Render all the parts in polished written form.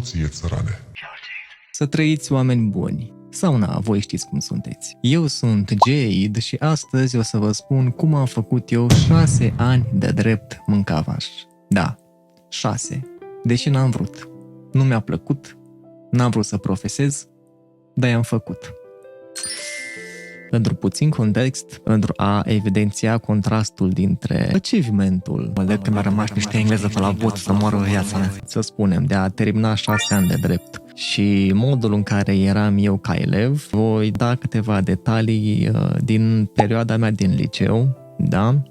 ție, țărane. Să trăiți, oameni buni. Sau na, voi știți cum sunteți. Eu sunt Jade și astăzi o să vă spun cum am făcut eu 6 ani de drept mâncavaș. Da, 6. Deși n-am vrut. Nu mi-a plăcut, n-am vrut să profesez, dar i-am făcut. Pentru puțin context, pentru a evidenția contrastul dintre achievementul Mă leg că mi-a rămas niște engleză pe la vot să moară viața mea. să spunem, de a termina 6 ani de drept și modul în care eram eu ca elev, voi da câteva detalii din perioada mea din liceu, da?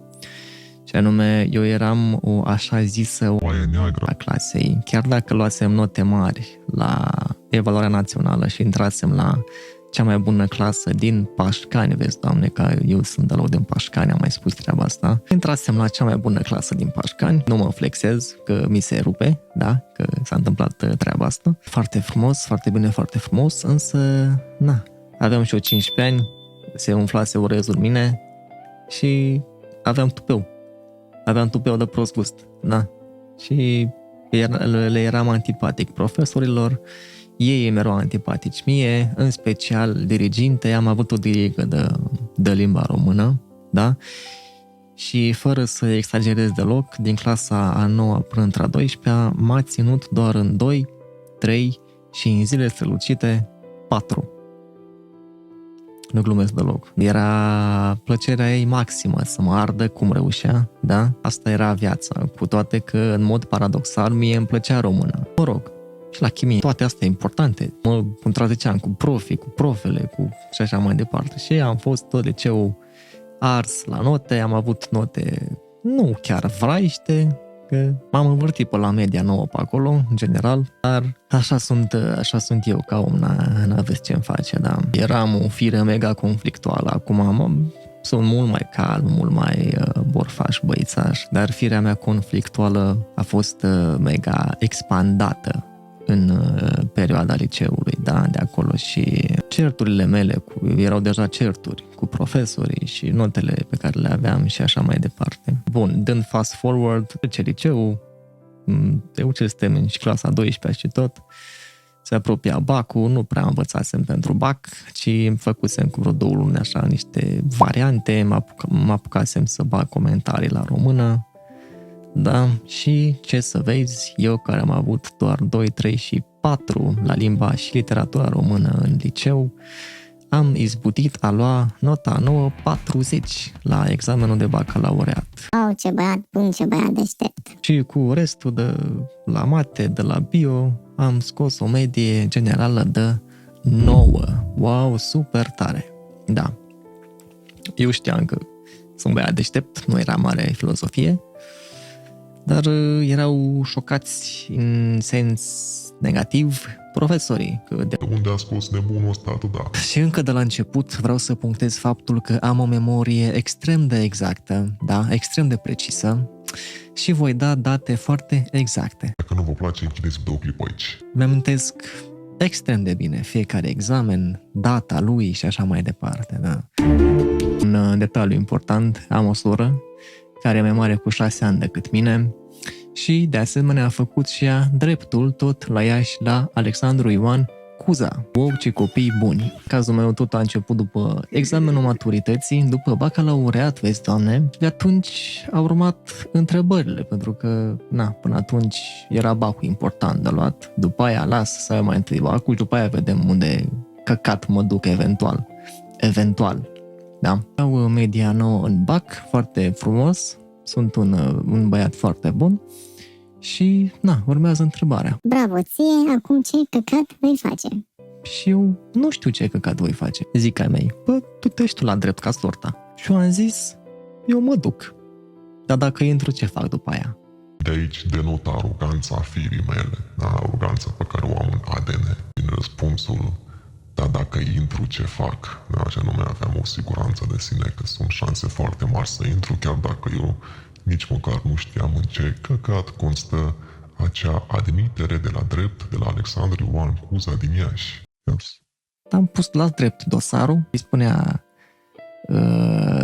Și anume, eu eram o așa zisă Oaie neagră. a clasei, chiar dacă luasem note mari la evaluarea națională și intrasem la cea mai bună clasă din Pașcani, vezi, Doamne, că eu sunt deloc din Pașcani, am mai spus treaba asta. Intrasem la cea mai bună clasă din Pașcani, nu mă flexez, că mi se rupe, da, că s-a întâmplat treaba asta. Foarte frumos, foarte bine, foarte frumos, însă, na, aveam și eu 15 ani, se umflase orezul în mine și aveam tupeu. Aveam tupeu de prost gust, da. Și le eram antipatic profesorilor, ei îmi erau antipatici mie, în special diriginte, am avut o dirigă de limba română, da? Și fără să exagerez deloc, din clasa a 9 până între a 12-a, m-a ținut doar în 2, 3 și în zile strălucite 4. Nu glumesc deloc. Era plăcerea ei maximă să mă ardă cum reușea, da? Asta era viața, cu toate că, în mod paradoxal, mie îmi plăcea română. Mă rog, și la chimie, toate astea importante. Mă contraziceam cu profii, cu profele, și așa mai departe. Și am fost tot liceul ars la note, am avut note nu chiar vraiște, că m-am învârtit pe la media 9 pe acolo, în general, dar așa sunt eu ca om, n-aveți ce-mi face, da. Eram o fire mega conflictuală, acum sunt mult mai calm, mult mai borfaș, băițaș, dar firea mea conflictuală a fost mega expandată în perioada liceului, da, de acolo, și certurile mele erau deja certuri cu profesorii și notele pe care le aveam și așa mai departe. Bun, dând fast forward, ce liceu, suntem și clasa 12 și tot, se apropia bacul, nu prea învățasem pentru bac, ci îmi făcusem cu vreo 2 luni așa niște variante, mă apucasem să bag comentarii la română, da, și ce să vezi, eu care am avut doar 2, 3 și 4 la limba și literatura română în liceu, am izbutit a lua nota 9, 40 la examenul de bacalaureat. Au, ce băiat bun, ce băiat deștept. Și cu restul de la mate, de la bio, am scos o medie generală de 9. Wow, super tare! Da. Eu știam că sunt băiat deștept, nu era mare filozofie, dar erau șocați în sens negativ profesorii. De unde a scos nebunul ăsta atât, da? Și încă de la început vreau să punctez faptul că am o memorie extrem de exactă, da, extrem de precisă, și voi da date foarte exacte. Dacă nu vă place, închideți videoclipul aici. Mi-amintesc extrem de bine fiecare examen, data lui și așa mai departe, da. Un detaliu important, am o soră care e mai mare cu 6 ani decât mine și de asemenea a făcut și ea dreptul tot la Iași, la Alexandru Ioan Cuza. Wow, ce copii buni! Cazul meu tot a început după examenul maturității, după bacalaureat, vezi, Doamne, de atunci au urmat întrebările, pentru că, până atunci era bacul important de luat, după aia las să ai mai întâi bacul și după aia vedem unde căcat mă duc eventual, da? Au media 9 în bac, foarte frumos, sunt un băiat foarte bun și, urmează întrebarea. Bravo ție, acum ce căcat vei face? Și eu nu știu ce căcat voi face. Zic ai mei, tu te la drept ca sorta. Și eu am zis, eu mă duc. Dar dacă intru, ce fac după aia? De aici denotă aroganța firii mele, da? Aroganța pe care o am în ADN. Din răspunsul, dar dacă intru, ce fac? Da, și anume aveam o siguranță de sine că sunt șanse foarte mari să intru, chiar dacă eu nici măcar nu știam în ce căcat constă acea admitere de la drept de la Alexandru Ioan Cuza din Iași. Am pus la drept dosarul, îi spunea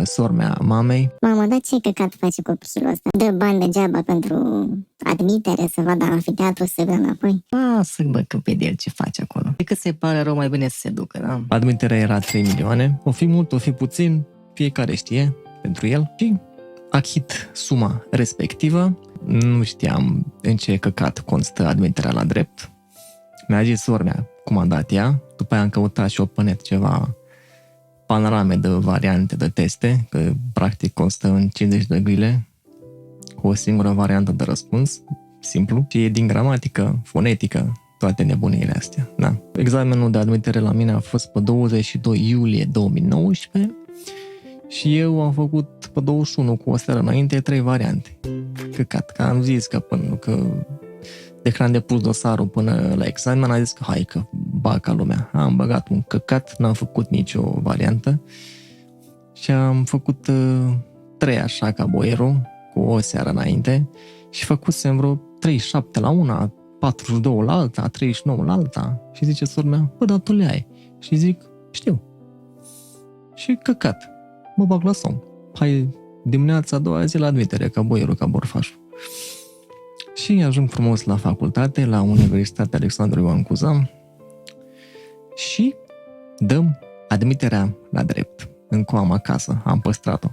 sora mea mamei. Mamă, dar ce căcat face copilul ăsta? Dă bani degeaba pentru admitere, să vadă anfiteatru, să vină înapoi. Lasă, bă, că vede el ce face acolo. Decât se pare rău, mai bine să se ducă, da? Admiterea era 3 milioane. O fi mult, o fi puțin, fiecare știe pentru el. Și achit suma respectivă. Nu știam în ce căcat constă admiterea la drept. Mi-a zis sora mea cum a dat ea. După aia am căutat și eu pe net ceva panorame de variante de teste, că practic constă în 50 de grile cu o singură variantă de răspuns, simplu, și e din gramatică, fonetică, toate nebuniile astea. Da. Examenul de admitere la mine a fost pe 22 iulie 2019 și eu am făcut pe 21 cu o seară înainte 3 variante. Căcat, că am zis că până că de când am depus dosarul până la examen, am zis că hai că bag ca lumea. Am băgat un căcat, n-am făcut nicio variantă și am făcut 3 așa ca boierul cu o seară înainte și făcusem vreo 37 la una, 42 la alta, 39 la alta și zice sora mea, bă, dar tu le ai. Și zic, știu. Și căcat, mă bag la somn. Hai dimineața a doua zi la admitere, ca boierul, ca borfașul. Și ajung frumos la facultate, la Universitatea Alexandru Ioan Cuza și dăm admiterea la drept. Încă o am acasă, am păstrat-o.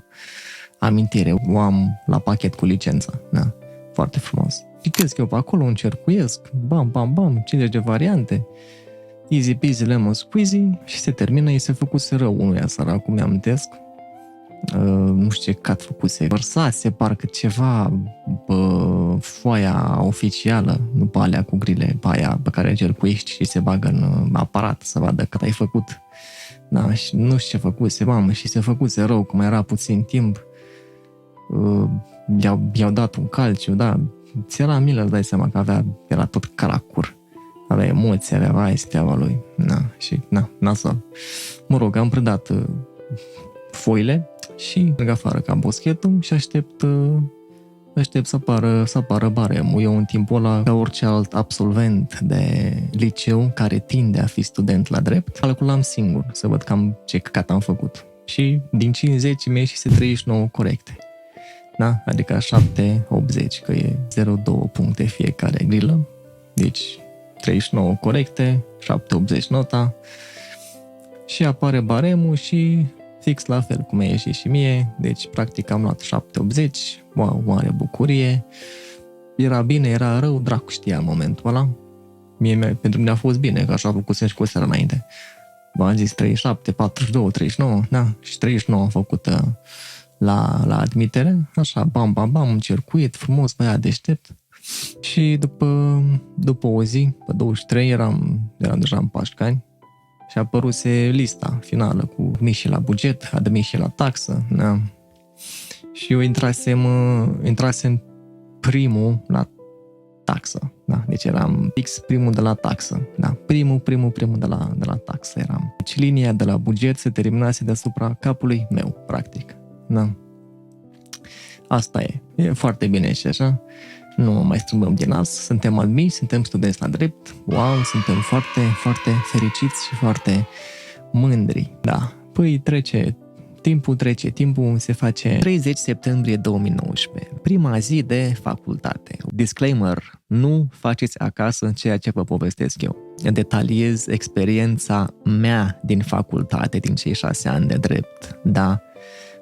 Amintire, o am la pachet cu licența. Da, foarte frumos. Citesc eu pe acolo, încercuiesc, bam, bam, bam, 50 de variante, easy peasy lemon squeezy și se termină, îi se făcuse rău unuia săracul, mi-amintesc. Nu știu ce cat făcuse, vărsase parcă ceva pe foaia oficială, nu pe alea cu grile, pe aia pe care încercuiești și se bagă în aparat să vadă cât ai făcut. Da, și nu știu ce făcuse, mamă, și se făcuse rău, că mai era puțin timp, i-au dat un calciu, da, ți era milă, îți dai seama că era tot caracur, avea emoții, avea steaua lui, na, și nasol. Mă rog, am predat foile și merg afară ca boschetul și aștept să apară baremul. Eu în timpul ăla, ca orice alt absolvent de liceu care tinde a fi student la drept, calculam singur să văd cam ce căcat am făcut. Și din 50 mi-a ieșise 39 corecte. Da? Adică 7-80, că e 0,2 puncte fiecare grilă. Deci 39 corecte, 7-80 nota și apare baremul și fix la fel cum a ieșit și mie, deci practic am luat 7-80, wow, mare bucurie, era bine, era rău, dracu știa în momentul ăla, pentru mine a fost bine, că așa făcusem și cu o seară înainte, v-am zis 37, 42, 39, da, și 39 am făcut la admitere, așa, bam, bam, bam, un circuit frumos, băiat deștept, și după o zi, pe 23, eram deja în Pașcani, și a apăruse lista finală cu admiși la buget, admiși la taxă, da. Și eu intrasem primul la taxă, da. Deci eram fix primul de la taxă, da. Primul de la taxă eram. Deci linia de la buget se terminase deasupra capului meu, practic, da. Asta e foarte bine și așa. Nu mai strâmbăm din nas, suntem admiși, suntem studenți la drept, wow, suntem foarte, foarte fericiți și foarte mândri. Da, păi trece timpul, se face 30 septembrie 2019, prima zi de facultate. Disclaimer, nu faceți acasă ceea ce vă povestesc eu. Detaliez experiența mea din facultate, din cei 6 ani de drept, da.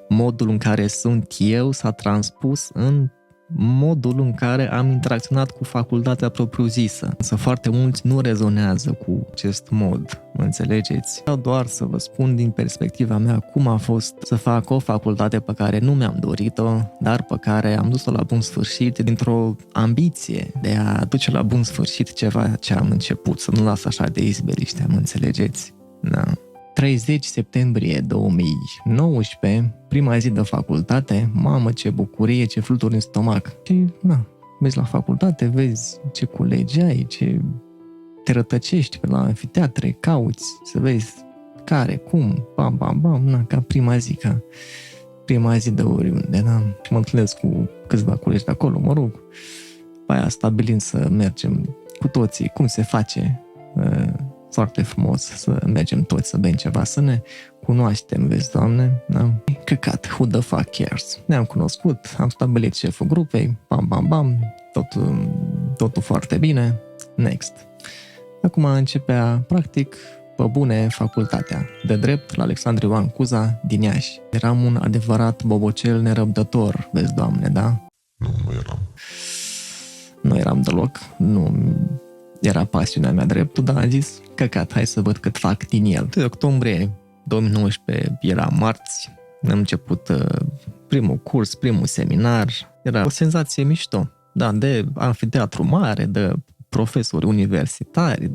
Modul în care sunt eu s-a transpus în modul în care am interacționat cu facultatea propriu-zisă. Însă foarte mulți nu rezonează cu acest mod, mă înțelegeți? Vreau doar să vă spun din perspectiva mea cum a fost să fac o facultate pe care nu mi-am dorit-o, dar pe care am dus-o la bun sfârșit dintr-o ambiție de a duce la bun sfârșit ceva ce am început, să nu las așa de izbeliște, mă înțelegeți? Da. 30 septembrie 2019, prima zi de facultate, mamă, ce bucurie, ce fluturi în stomac. Și, vezi la facultate, vezi ce colegi ai, ce te rătăcești pe la anfiteatre, cauți să vezi care, cum, bam, bam, bam, ca prima zi de oriunde, da? Și mă întâlnesc cu câțiva colegi de acolo, mă rog, pe aia stabilim să mergem cu toții, cum se face, foarte frumos să mergem toți să bem ceva, să ne cunoaștem, vezi, Doamne, da? Căcat, who the fuck cares? Ne-am cunoscut, am stabilit șeful grupei, bam, bam, bam, totul foarte bine, next. Acum începea, practic, pe bune, facultatea de drept la Alexandru Ioan Cuza din Iași. Eram un adevărat bobocel nerăbdător, vezi, Doamne, da? Nu eram. Nu eram deloc, nu era pasiunea mea dreptul, dar am zis, căcat, hai să văd cât fac din el. De octombrie 2019 era marți, am început primul curs, primul seminar, era o senzație mișto, da, de anfiteatru mare, de profesori universitari,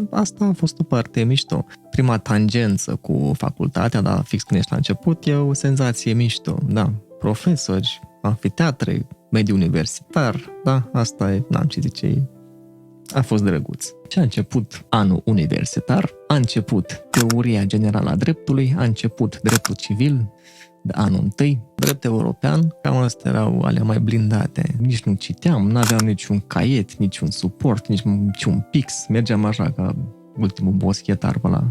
asta a fost o parte mișto. Prima tangență cu facultatea, dar fix când ești la început, e o senzație mișto, da, profesori, anfiteatre, mediu universitar, da, asta e, n-am ce zice, a fost drăguț. Și a început anul universitar, a început teoria generală a dreptului, a început dreptul civil de anul întâi, drept european, cam astea erau alea mai blindate. Nici nu citeam, n-aveam niciun caiet, niciun suport, niciun pix, mergeam așa ca ultimul boschetar pe la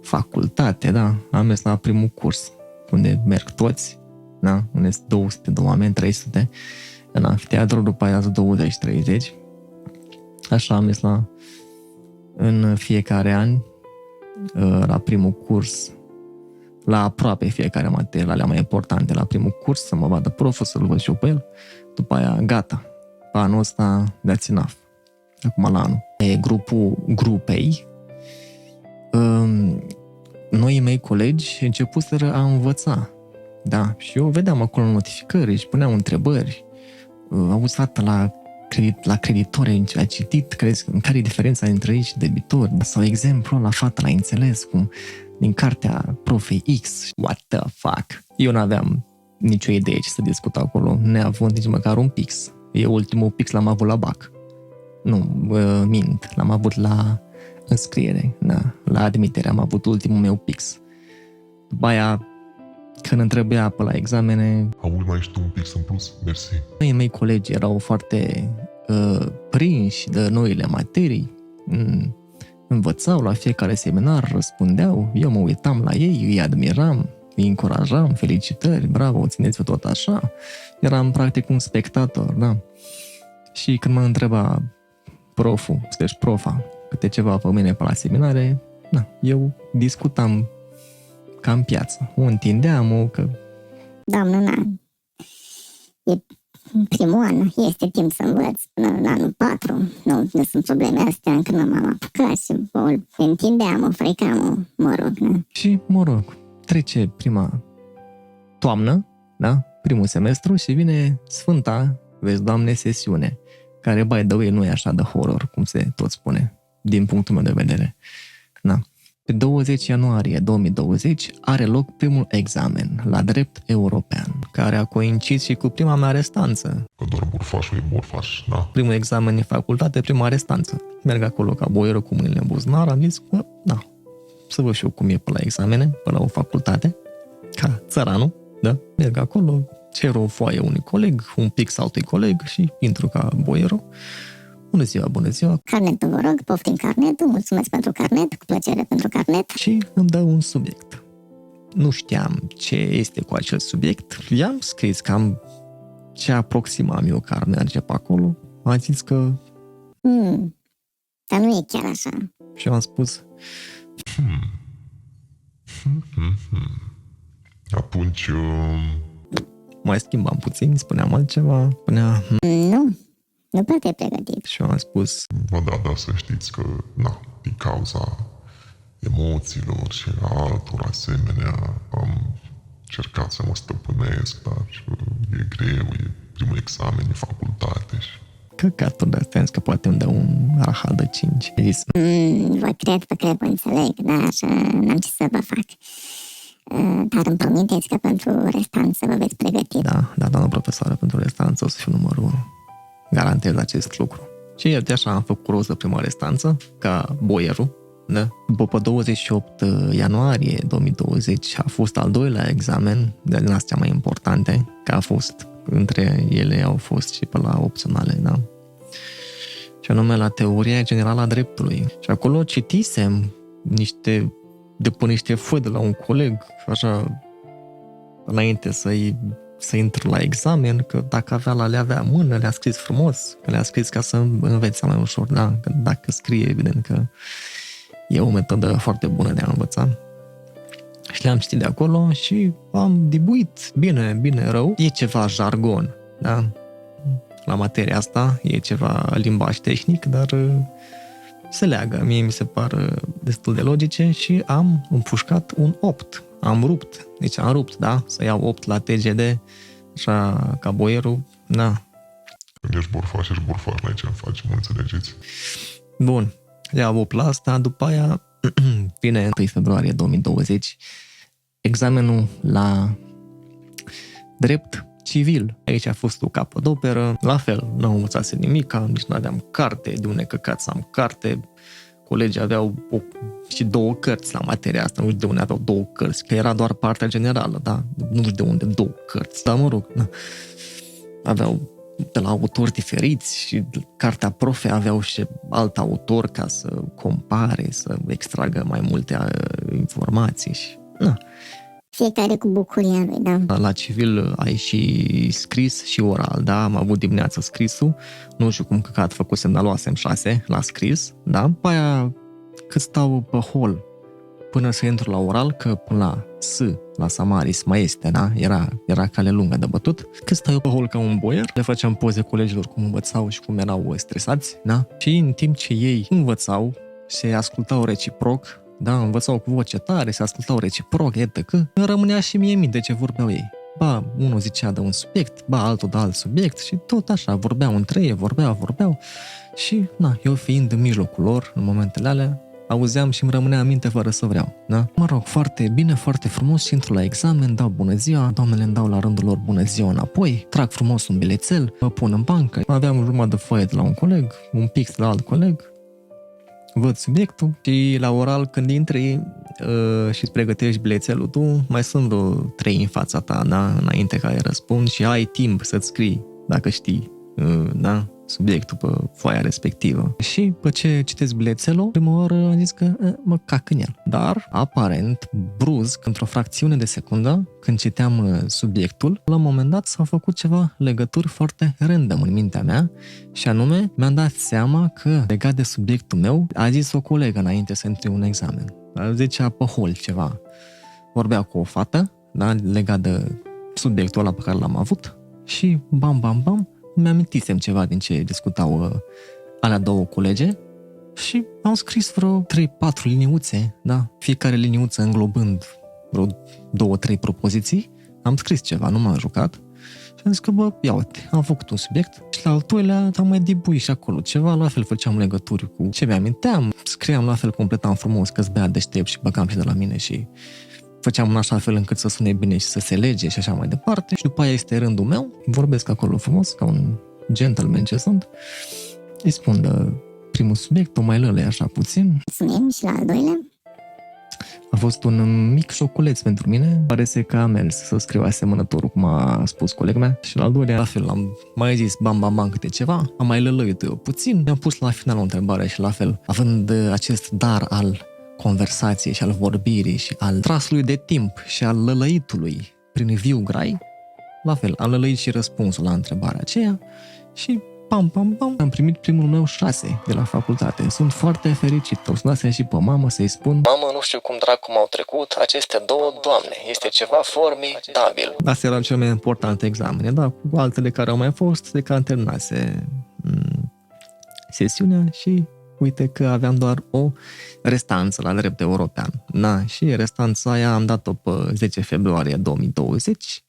facultate, da, am mers la primul curs, unde merg toți, da, unde sunt 200 de oameni, 300, în anfiteatru, după aia 20-30. Așa am mers în fiecare an, la primul curs, la aproape fiecare materie, la alea mai importante, la primul curs, să mă vadă proful, să-l văd și eu pe el, după aia, gata, pe anul ăsta, that's enough, acum la anul. E grupul grupei, noi mei colegi începuseră a învăța, da, și eu vedeam acolo notificări, își puneam întrebări, auzi fata la creditori, a citit, crezi, care e diferența între ei și debitori, sau exemplu la fata l-a înțeles cum din cartea profei X, what the fuck. Eu n-aveam nicio idee ce să discut acolo, neavând nici măcar un pix. Eu ultimul pix l-am avut la BAC. Nu, mint, l-am avut la înscriere, da, la admitere am avut ultimul meu pix. După aia, când îmi trebuia pe la examene... Aui, mai ești tu un pix în plus? Mersi. Noi mei colegi erau foarte prinși de noile materii, învățau la fiecare seminar, răspundeau, eu mă uitam la ei, îi admiram, îi încurajam, felicitări, bravo, țineți-vă tot așa. Eram practic un spectator, da. Și când mă întreba profa, câte ceva pe mine pe la seminare, da, eu discutam ca în piață. O întindeam, că... Doamnă, e primul an, este timp să învăț până la anul 4, nu sunt probleme astea, încă nu m-am apucat și o întindeam, o frecam, mă rog. Na. Și, mă rog, trece prima toamnă, da, primul semestru și vine Sfânta, vezi, Doamne, sesiune, care, by the way, nu e așa de horror, cum se tot spune, din punctul meu de vedere. Da. Pe 20 ianuarie 2020 are loc primul examen la drept european, care a coincis și cu prima mea restanță. Că doar burfașul e burfaș, da. Primul examen în facultate, prima restanță. Merg acolo ca boierul cu mâinile în buzunar, am zis că, da, să văd și eu cum e pe la examene, pe la o facultate, ca țăranul, da? Merg acolo, cer o foaie unui coleg, un pix altui coleg și intru ca boierul. Bună ziua, bună ziua. Carnetul, vă rog, poftim carnetul, mulțumesc pentru carnet, cu plăcere pentru carnet. Și îmi dau un subiect. Nu știam ce este cu acel subiect, i-am scris cam ce aproximam eu că ar merge pe acolo. A zis că... Dar nu e chiar așa. Și eu am spus... Atunci... Mai schimbam puțin, spuneam altceva, spunea... Nu prea te-ai pregătit. Și eu am spus... Da, să știți că, na, din cauza emoțiilor și altor asemenea, am încercat să mă stăpânesc, dar e greu, e primul examen, e facultate și... Căcatul de astea, că poate îmi dă un rahat de 5. A zis... Vă cred, înțeleg, dar așa n-am ce să vă fac. Dar îmi promiteți că pentru restanță vă veți pregăti. Da, doamnă profesoară, pentru restanță o să fiu numărul 1. Garantez acest lucru. Și iată așa am făcut rost de prima restanță, ca boierul, da? După 28 ianuarie 2020 a fost al doilea examen, din astea mai importante, că a fost, între ele au fost și pe la opționale, da? Și anume la teoria generală a dreptului. Și acolo citisem niște depun niște foi de la un coleg, așa, înainte să intru la examen, că dacă le avea în mână, le-a scris frumos, că le-a scris ca să învețe mai ușor, da? Că dacă scrie, evident că e o metodă foarte bună de a învăța. Și le-am citit de acolo și am dibuit bine, rău. E ceva jargon, da? La materia asta, e ceva limbaj tehnic, dar se leagă. Mie mi se par destul de logice și am împușcat un 8. Am rupt. Deci am rupt, da? Să iau 8 la TGD, așa ca boierul, da. Când ești borfaș, n-ai ce faci, mă înțelegeți? Bun, iau 8 la asta, după aia vine 1 februarie 2020, examenul la drept civil. Aici a fost o capodoperă, la fel, nu învățase nimic, nici nu aveam carte, de unde căcat să am carte. Colegii aveau și 2 cărți la materia asta, nu știu de unde aveau 2 cărți, că era doar partea generală, da? Nu știu de unde 2 cărți, dar mă rog, da. Aveau de la autori diferiți și cartea profe aveau și alt autor ca să compare, să extragă mai multe informații și... Na. Fiecare cu bucuria lui, da. La civil ai și scris și oral, da? Am avut dimineața scrisul, nu știu cum căcat făcusem, dar luasem 6 la scris, da? După aia, cât stau pe hol până să intru la oral, că până la la Samaris mai este, da? Era cale lungă de bătut. Cât stau eu pe hol ca un boier, le făceam poze colegilor cum învățau și cum erau stresați, da? Și în timp ce ei învățau, se ascultau reciproc, da, învățau cu voce tare, se ascultau reciproc, etc. Rămânea și mie minte ce vorbeau ei. Ba, unul zicea de un subiect, ba, altul de alt subiect și tot așa, vorbeau între ei, vorbeau și, na, eu fiind în mijlocul lor, în momentele alea, auzeam și îmi rămânea în minte fără să vreau, da? Mă rog, foarte bine, foarte frumos și intru la examen, dau bună ziua, doamnele îmi dau la rândul lor bună ziua înapoi, trag frumos un bilețel, mă pun în bancă, aveam o jumătate de foaie de la un coleg, un pix de la alt coleg, văd subiectul și la oral când intri și îți pregătești bilețelul tu, mai sunt vreo 3 în fața ta, da? Înainte ca îi răspund și ai timp să-ți scrii, dacă știi, da? Subiectul pe foaia respectivă. Și pe ce citesc bilețelul, prima oară am zis că mă cac în el. Dar, aparent, brusc, într-o fracțiune de secundă, când citeam subiectul, la un moment dat s-au făcut ceva legături foarte random în mintea mea și anume, mi-am dat seama că, legat de subiectul meu, a zis o colegă înainte să intri un examen. Zicea pe hol ceva. Vorbea cu o fată, da, legat de subiectul ăla pe care l-am avut și bam, mi-amintisem ceva din ce discutau alea 2 colege și am scris vreo 3-4 liniuțe, da? Fiecare liniuță înglobând vreo 2-3 propoziții. Am scris ceva, nu m-am jucat și am zis că, bă, ia uite, am făcut un subiect și la al doilea am mai dibuit și acolo ceva, la fel făceam legături cu ce mi-aminteam, scriam la fel, completam frumos că-s bea deștept și băgam și de la mine și făceam în așa fel încât să sune bine și să se lege și așa mai departe. Și după aia este rândul meu, vorbesc acolo frumos, ca un gentleman ce sunt, îi spun de primul subiect, o mai lălăi așa puțin. Mulțumim și la al doilea. A fost un mic șoculeț pentru mine, pare că am mers să scriu asemănătorul, cum a spus colegul meu. Și la al doilea, la fel, am mai zis bam câte ceva, am mai lălăit eu puțin, mi-am pus la final o întrebare și la fel, având acest dar al conversației și al vorbirii și al trasului de timp și al lălăitului prin viu grai, la fel, am lălăit și răspunsul la întrebarea aceea și pam, am primit primul meu 6 de la facultate. Sunt foarte fericit. O sunasem și pe mamă să-i spun: mamă, nu știu cum dracu m-au trecut aceste 2 doamne. Este ceva formidabil. Astea erau cele mai importante examene, da, cu altele care au mai fost, de care terminase sesiunea și uite că aveam doar o restanță la drept european. Da, și restanța aia am dat-o pe 10 februarie 2020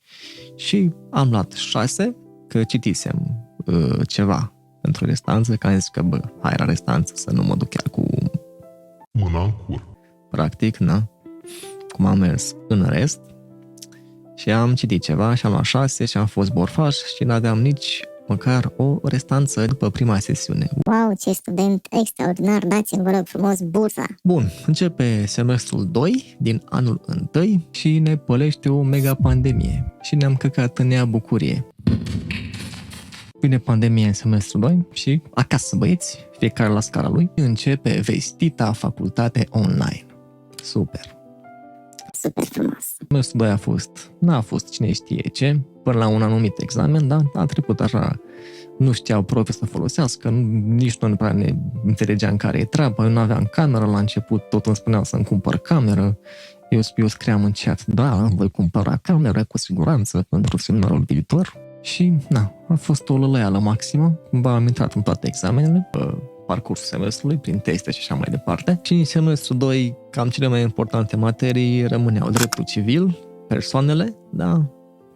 și am luat 6, că citisem ceva pentru restanță, că am zis că, bă, hai la restanță să nu mă duc chiar cu mâna în cur. Practic, na, cum am mers în rest și am citit ceva și am luat 6 și am fost borfaș și n-aveam nici măcar o restanță după prima sesiune. Wow, ce student extraordinar, dați-mi, vă rog frumos, bursa. Bun, începe semestrul 2 din anul 1 și ne pălește o mega pandemie și ne-am căcat în ea bucurie. Vine pandemie în semestrul 2 și acasă, băieți, fiecare la scara lui, începe vestita facultate online. Super! super frumos. Semestrul 2 n-a fost cine știe ce, până la un anumit examen, dar a trecut așa. Nu știau profii să folosească, nici nu prea ne înțelegeam care e treaba, eu nu aveam cameră la început, tot îmi spuneau să-mi cumpăr cameră, eu scriam în chat, da, voi cumpăra cameră cu siguranță pentru seminarul viitor și, a fost o lălăială maximă, am intrat în toate examenele, pe parcursul semestrului, prin teste și așa mai departe. Și în semestrul 2, cam cele mai importante materii rămâneau dreptul civil, persoanele, da,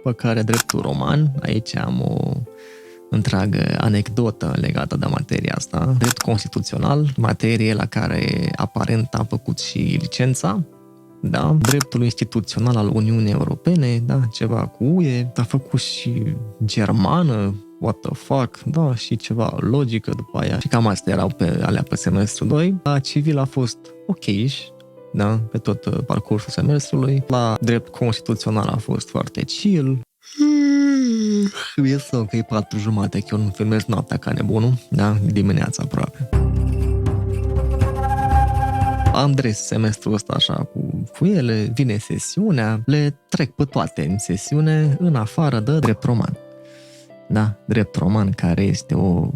pe care dreptul roman, aici am o întreagă anecdotă legată de materia asta, drept constituțional, materie la care aparent am făcut și licența, da, dreptul instituțional al Uniunii Europene, da, ceva cu UE, a făcut și germană, what the fuck, da, și ceva logică după aia. Și cam astea erau alea pe semestrul 2. La civil a fost ok-ish, da, pe tot parcursul semestrului. La drept constituțional a fost foarte chill. E să că e 4:30, că eu nu filmez noaptea ca nebunul, da, dimineața aproape. Am dres semestrul ăsta așa cu ele, vine sesiunea, le trec pe toate în sesiune, în afară de drept roman. Da, drept roman, care este o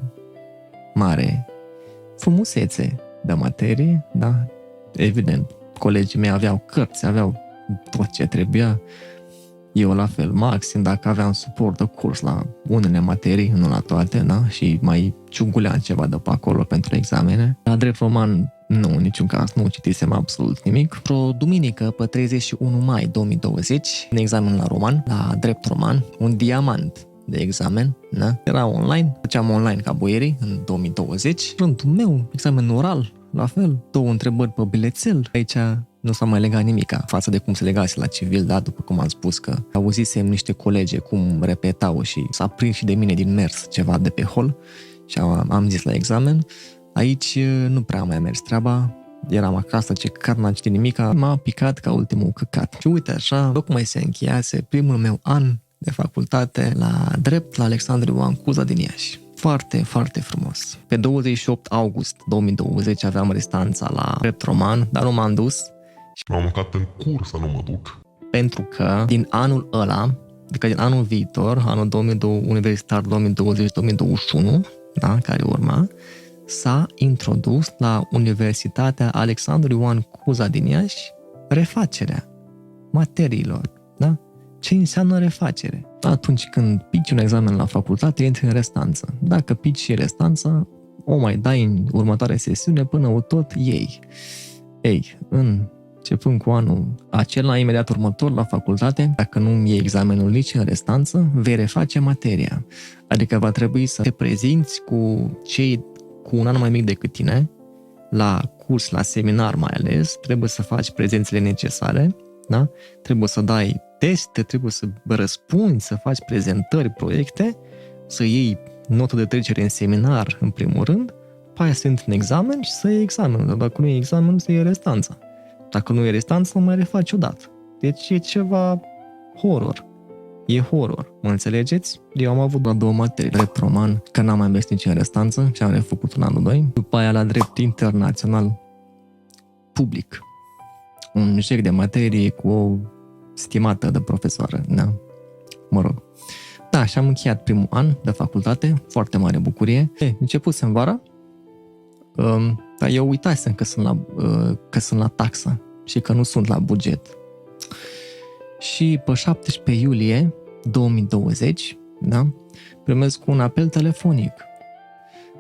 mare frumusețe de materie, da, evident, colegii mei aveau cărți, aveau tot ce trebuia, eu la fel, maxim, dacă aveam suport de curs la unele materii, nu la toate, da, și mai ciunguleam ceva de pe acolo pentru examene. La drept roman, nu, în niciun caz, nu citisem absolut nimic. O duminică, pe 31 mai 2020, un examen la roman, la drept roman, un diamant de examen, da? Era online, făceam online ca boierii în 2020. Rândul meu, examen oral, la fel, 2 întrebări pe bilețel. Aici nu s-a mai legat nimica față de cum se legase la civil, da? După cum am spus că auzisem niște colege cum repetau și s-a prins și de mine din mers ceva de pe hol și am zis la examen. Aici nu prea mai a mers treaba, eram acasă, ce căcat, n-am citit nimica, m-a picat ca ultimul căcat. Și uite așa, tocmai se încheiase primul meu an de facultate la drept la Alexandru Ioan Cuza din Iași. Foarte, foarte frumos. Pe 28 august 2020 aveam restanța la drept roman, dar nu m-am dus. M-am mâncat în curs să nu mă duc. Pentru că din anul ăla, adică din anul viitor, anul 2020, universitar 2020-2021, da, care urma, s-a introdus la Universitatea Alexandru Ioan Cuza din Iași refacerea materiilor, da? Ce înseamnă refacere? Atunci când pici un examen la facultate, intri în restanță. Dacă pici și restanță, o mai dai în următoarea sesiune până o tot iei. Ei, începând cu anul acela, imediat următor la facultate, dacă nu iei examenul nici în restanță, vei reface materia. Adică va trebui să te prezinți cu cei cu un an mai mic decât tine, la curs, la seminar mai ales, trebuie să faci prezențele necesare, da? Trebuie să dai teste, trebuie să răspunzi, să faci prezentări, proiecte, să iei notă de trecere în seminar, în primul rând, pe aia să intri în examen și să iei examenul. Dacă nu iei examenul, să iei restanța. Dacă nu iei restanța, mai refaci odată. Deci e ceva horror. E horror, mă înțelegeți? Eu am avut la 2 materii, drept roman, că n-am mai mers nici în restanță și am refăcut în anul 2. După aia la drept internațional public. Un jec de materie cu o stimată de profesoară, da? Mă rog. Da, și am încheiat primul an de facultate, foarte mare bucurie. Începusem vara, dar eu uitasem că sunt la taxă și că nu sunt la buget. Și pe 17 iulie 2020, da, primesc un apel telefonic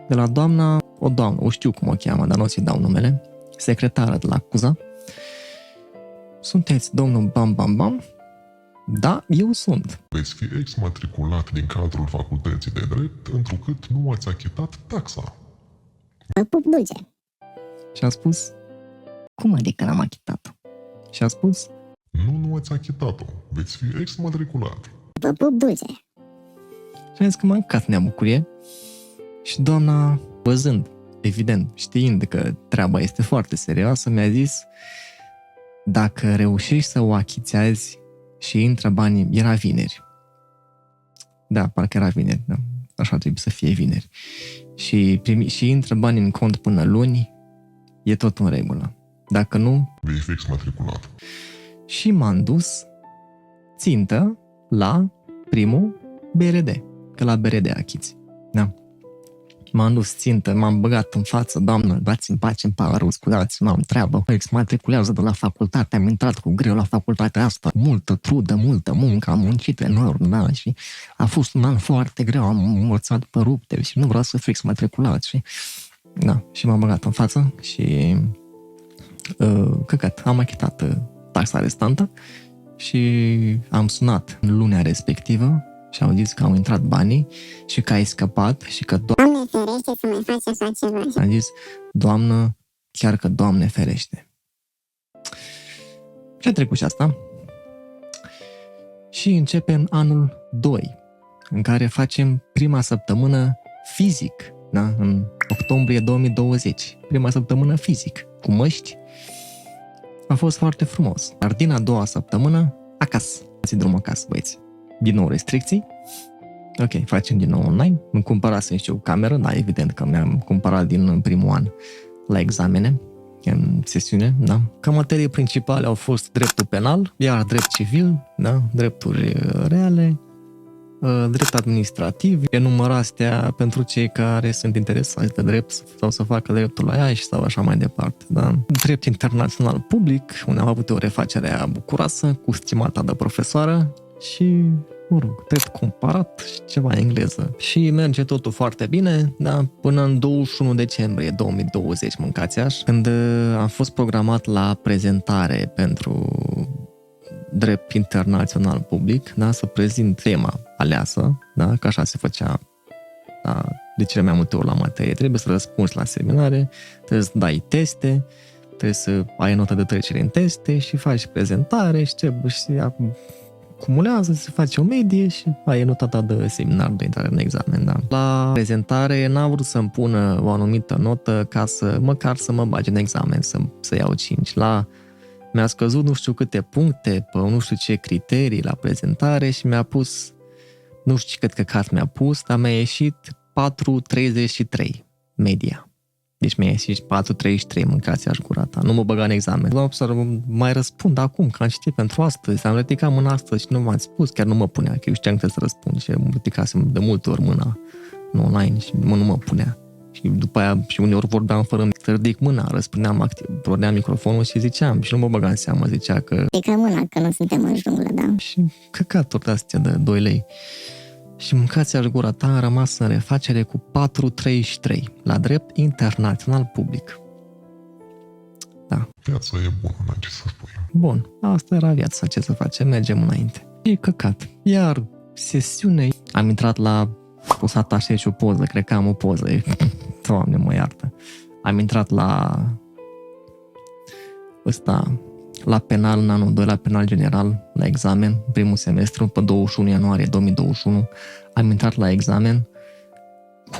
de la o doamnă, o știu cum o cheamă, dar nu o să-i dau numele, secretară de la Cuza. Sunteți domnul Bam Bam Bam? Da, eu sunt. Veți fi exmatriculat din cadrul facultății de drept, întrucât nu ați achitat taxa. Vă pup dulce. Și a spus, Cum adică n-am achitat-o? și a spus, Nu ați achitat-o. Veți fi exmatriculat. Vă pup dulce. și am zis că m-am cat nea bucurie. Și doamna, văzând, evident, știind că treaba este foarte serioasă, mi-a zis, dacă reușești să o achiți azi și intră banii, era vineri. Da, parcă era vineri, da. Așa trebuie să fie vineri. Și intră banii în cont până luni, e tot în regulă. Dacă nu... Vei fi exmatriculat. și m-am dus țintă la primul BRD, că la BRD achizi. Da. M-am dus țintă, m-am băgat în față, doamnă, dați-mi pace, îmi pare rău, scuzați-mă, am treabă. Exmatriculează de la facultate, am intrat cu greu la facultatea asta, multă trudă, multă muncă, am muncit enorm, da, și a fost un an foarte greu, am învățat pe rupte și nu vreau să fiu exmatriculat și... Da, și m-am băgat în față și căcat, am achitat taxa restantă și am sunat în lunea respectivă și au zis că au intrat banii și că ai scăpat și că Doamne ferește să mai faci așa ceva. am zis, Doamnă, chiar că Doamne ferește. Și a trecut și asta. Și începem anul 2, în care facem prima săptămână fizic, da? În octombrie 2020. Prima săptămână fizic, cu măști. A fost foarte frumos. Dar din a doua săptămână, acasă. Dați drum acasă, băieți. Din nou restricții. Ok, facem din nou online. Îmi cumpărasem și eu cameră, da, evident că mi-am cumpărat din primul an la examene, în sesiune, da. Ca materie principale au fost dreptul penal, iar drept civil, da, drepturi reale, drept administrativ, enumărastea pentru cei care sunt interesați de drept sau să facă dreptul la ea și sau așa mai departe. Da? Drept internațional public, unde am avut o refacere bucuroasă cu stimata de profesoară și, mă rog, drept comparat și ceva engleză. Și merge totul foarte bine, da, până în 21 decembrie 2020, mâncați-aș, când am fost programat la prezentare pentru drept internațional public, da, să prezint tema aleasă, da, că așa se făcea, da, de cele mai multe ori la materie. Trebuie să răspunzi la seminare, trebuie să dai teste, trebuie să ai notă de trecere în teste și faci prezentare și trebuie și acumulează, se face o medie și ai nota ta de seminar de intrare în examen. Da. La prezentare n-am vrut să-mi pună o anumită notă ca să măcar să mă bage în examen, să iau 5. Mi-a scăzut nu știu câte puncte, pe nu știu ce criterii la prezentare și mi-a pus, nu știu cât căcat mi-a pus, dar mi-a ieșit 4,33 media. Deci mi-a ieșit 4,33, mâncați-aș gura ta. Nu mă băga în examen. Doamne, să mai răspund acum, că am citit pentru astăzi, am ridicat mâna astăzi și nu m-ați spus, chiar nu mă punea, că eu știam că să răspund și îmi ridicasem de multe ori mâna în online și nu mă punea. Și după aia și uneori vorbeam fără să ridic mâna, răspundeam activ, porneam microfonul și ziceam și nu mă băga în seamă, zicea că... Ridică mâna, că nu suntem în junglă, da. Și căcaturi de-astea de 2 lei. Și mâncați-aș gura ta, a rămas în refacere cu 4,33 la drept internațional public. Da. Viața e bună, n-ai ce să spui. Bun, asta era viața, ce să facem, mergem înainte. E căcat. Iar sesiune, am intrat la... O să atașez și o poză, cred că am o poză. Doamne, mă iartă. Am intrat la ăsta, la penal în anul 2, la penal general, la examen, primul semestru, pe 21 ianuarie 2021. Am intrat la examen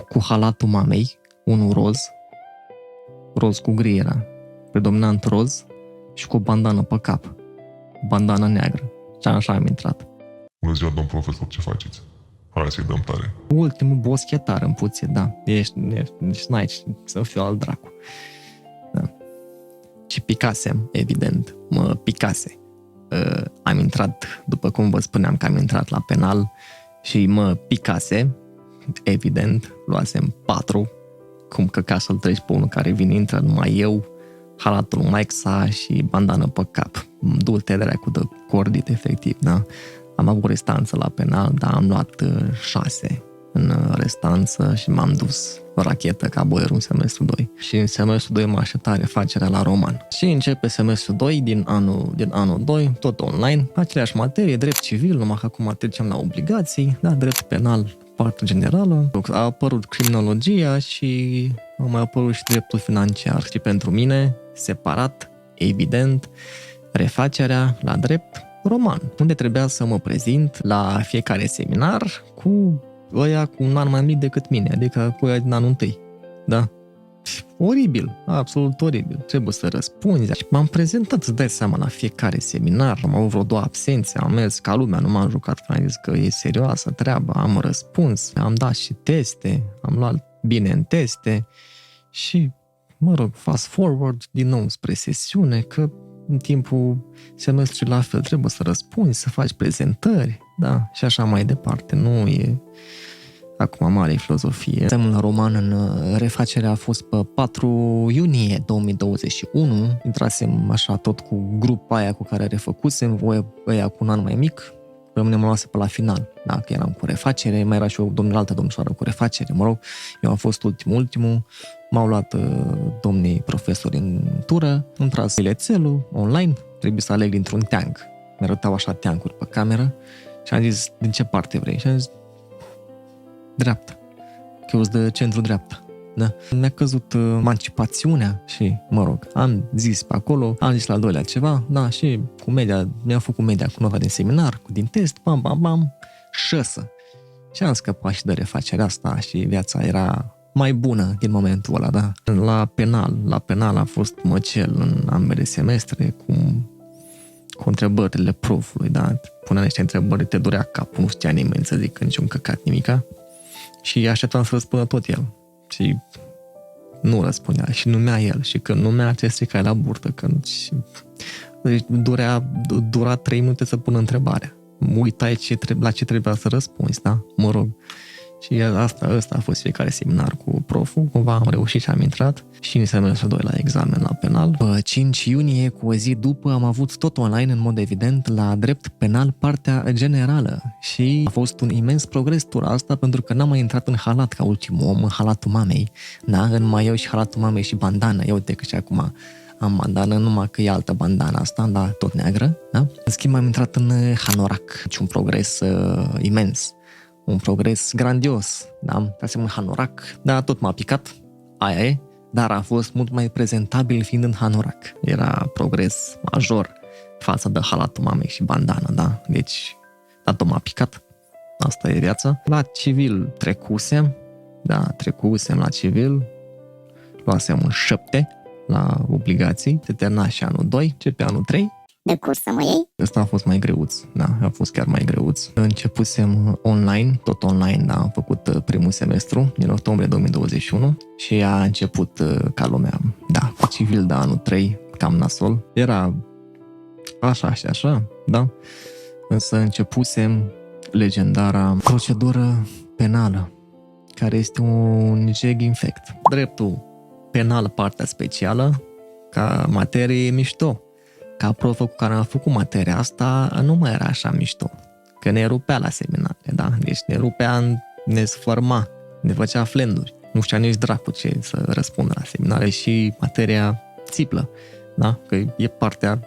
cu halatul mamei, unul roz cu gri era, predominant roz, și cu o bandană pe cap, bandană neagră. Și așa am intrat. Bună ziua, domn profesor, ce faceți? Hai să-i dăm tare. Ultimul boschetar în puțin, da. Ești n-ai să fiu al dracu. Da. Și picasem, evident. Mă picase. Am intrat, după cum vă spuneam că am intrat la penal și mă picase, evident, luasem 4, cum că ca să-l treci pe unul care vine, intră numai eu, halatul Maixa și bandană pe cap. Du-te dracu de cordit, efectiv, da. Am avut restanță la penal, dar am luat 6 în restanță și m-am dus rachetă ca boierul în semestru 2. Și în semestru 2 mă aștepta refacerea la roman. Și începe semestru 2 din anul 2, tot online, aceleași materie, drept civil, numai că acum trecem la obligații, da, drept penal, parte generală. A apărut criminologia și a mai apărut și dreptul financiar. Și pentru mine, separat, evident, refacerea la drept roman, unde trebuia să mă prezint la fiecare seminar cu ăia cu un an mai mic decât mine, adică cu ăia din anul 1. Da? Oribil, absolut oribil. Trebuie să răspunzi. Și m-am prezentat, îți dai seama, la fiecare seminar. Am avut vreo 2 absențe, am mers ca lumea, nu m-am jucat, am zis că e serioasă treaba, am răspuns, am dat și teste, am luat bine în teste și, mă rog, fast forward din nou spre sesiune, că în timpul semestrului la fel, trebuie să răspunzi, să faci prezentări, da, și așa mai departe. Nu e acum mare filozofie. Examenul roman în refacere a fost pe 4 iunie 2021. Intrasem așa tot cu grupa aia cu care refăcusem, voi ăia cu un an mai mic, pe mine mă luase pe la final, da, că eram cu refacere, mai era și o altă domnișoară cu refacere, mă rog, eu am fost ultimul, m-au luat domnii profesori în tură, am tras bilețelul online, trebuie să aleg dintr-un teanc. Mi-arătau așa teancuri pe cameră și am zis, din ce parte vrei? Și am zis, dreapta, că eu sunt de centru-dreapta. Da. Mi-a căzut emancipațiunea și, mă rog, am zis pe acolo, am zis la al doilea ceva, da, și cu media, mi-am făcut media cu nota din seminar, din test, bam, 6. Și am scăpat și de refacerea asta și viața era mai bună din momentul ăla, da. La penal a fost măcel în ambele semestre cu întrebările profului, da. Punea niște întrebări, te durea capul, nu știa nimeni să zică niciun căcat, nimica. Și așteptam să răspundă tot el. Și nu răspundea și numea el și când numea te stricai la burtă deci dura 3 minute să pună întrebarea, uitai la ce trebuia să răspunzi, da? Mă rog. Și ăsta a fost fiecare seminar cu proful, cumva am reușit și am intrat și în semestrul 2 la examen la penal. Pe 5 iunie, cu o zi după, am avut tot online, în mod evident, la drept penal, partea generală și a fost un imens progres tura asta, pentru că n-am mai intrat în halat ca ultimul om, în halatul mamei, da? În maieu și halatul mamei și bandană, ia uite că și acum am bandană, numai că e altă bandana asta, dar tot neagră, da? În schimb am intrat în hanorac, deci un progres imens. Un progres grandios, da? Trasem un hanorac, dar tot m-a picat, aia e, dar a fost mult mai prezentabil fiind în hanorac. Era progres major față de halatul mamei și bandana, da? Deci, da, tot m-a picat. Asta e viața. La civil trecusem la civil, luasem un 7 la obligații, se termina și anul 2, începe anul 3. De curs să mă iei? Ăsta a fost mai greuț, da, a fost chiar mai greuț. Începusem online, tot online, da, am făcut primul semestru din octombrie 2021 și a început ca lumea, da, cu civil de anul 3, cam nasol. Era așa și așa, da, însă începusem legendara procedură penală, care este un jeg infect. Dreptul penal, partea specială, ca materie mișto. Ca profă cu care am făcut materia asta, nu mai era așa mișto. Că ne rupea la seminare, da? Deci ne rupea, ne sfărma, ne făcea flenduri. Nu știa nici dracu ce să răspundă la seminare și materia țiplă, da? Că e partea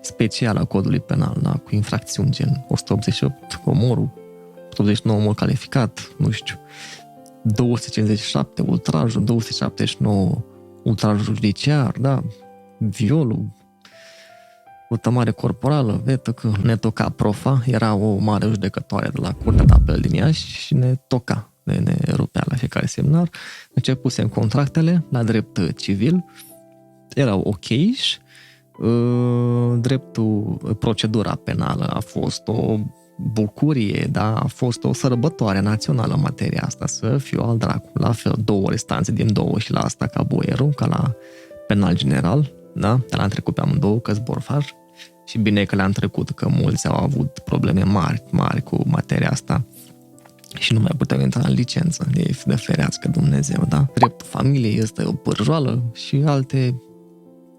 specială a codului penal, da? Cu infracțiuni gen 188, omorul, 189 omor calificat, nu știu, 257 ultrajul, 279 ultrajul judiciar, da? Violul, utămare corporală, vetă că ne toca profa, era o mare judecătoare de la Curtea de Apel din Iași și ne toca, ne rupea la fiecare seminar. Începusem contractele la drept civil, erau ok-și, procedura penală a fost o bucurie, da? A fost o sărbătoare națională în materia asta, să fiu al dracu. La fel, 2 restanțe din 2 și la asta ca boierul, ca la penal general, da? Dar l-am trecut pe amândouă, că-s borfaj. Și bine că le-am trecut, că mulți au avut probleme mari cu materia asta și nu mai puteau intra în licență. De ferească Dumnezeu, da? Dreptul familiei este o pârjoală și alte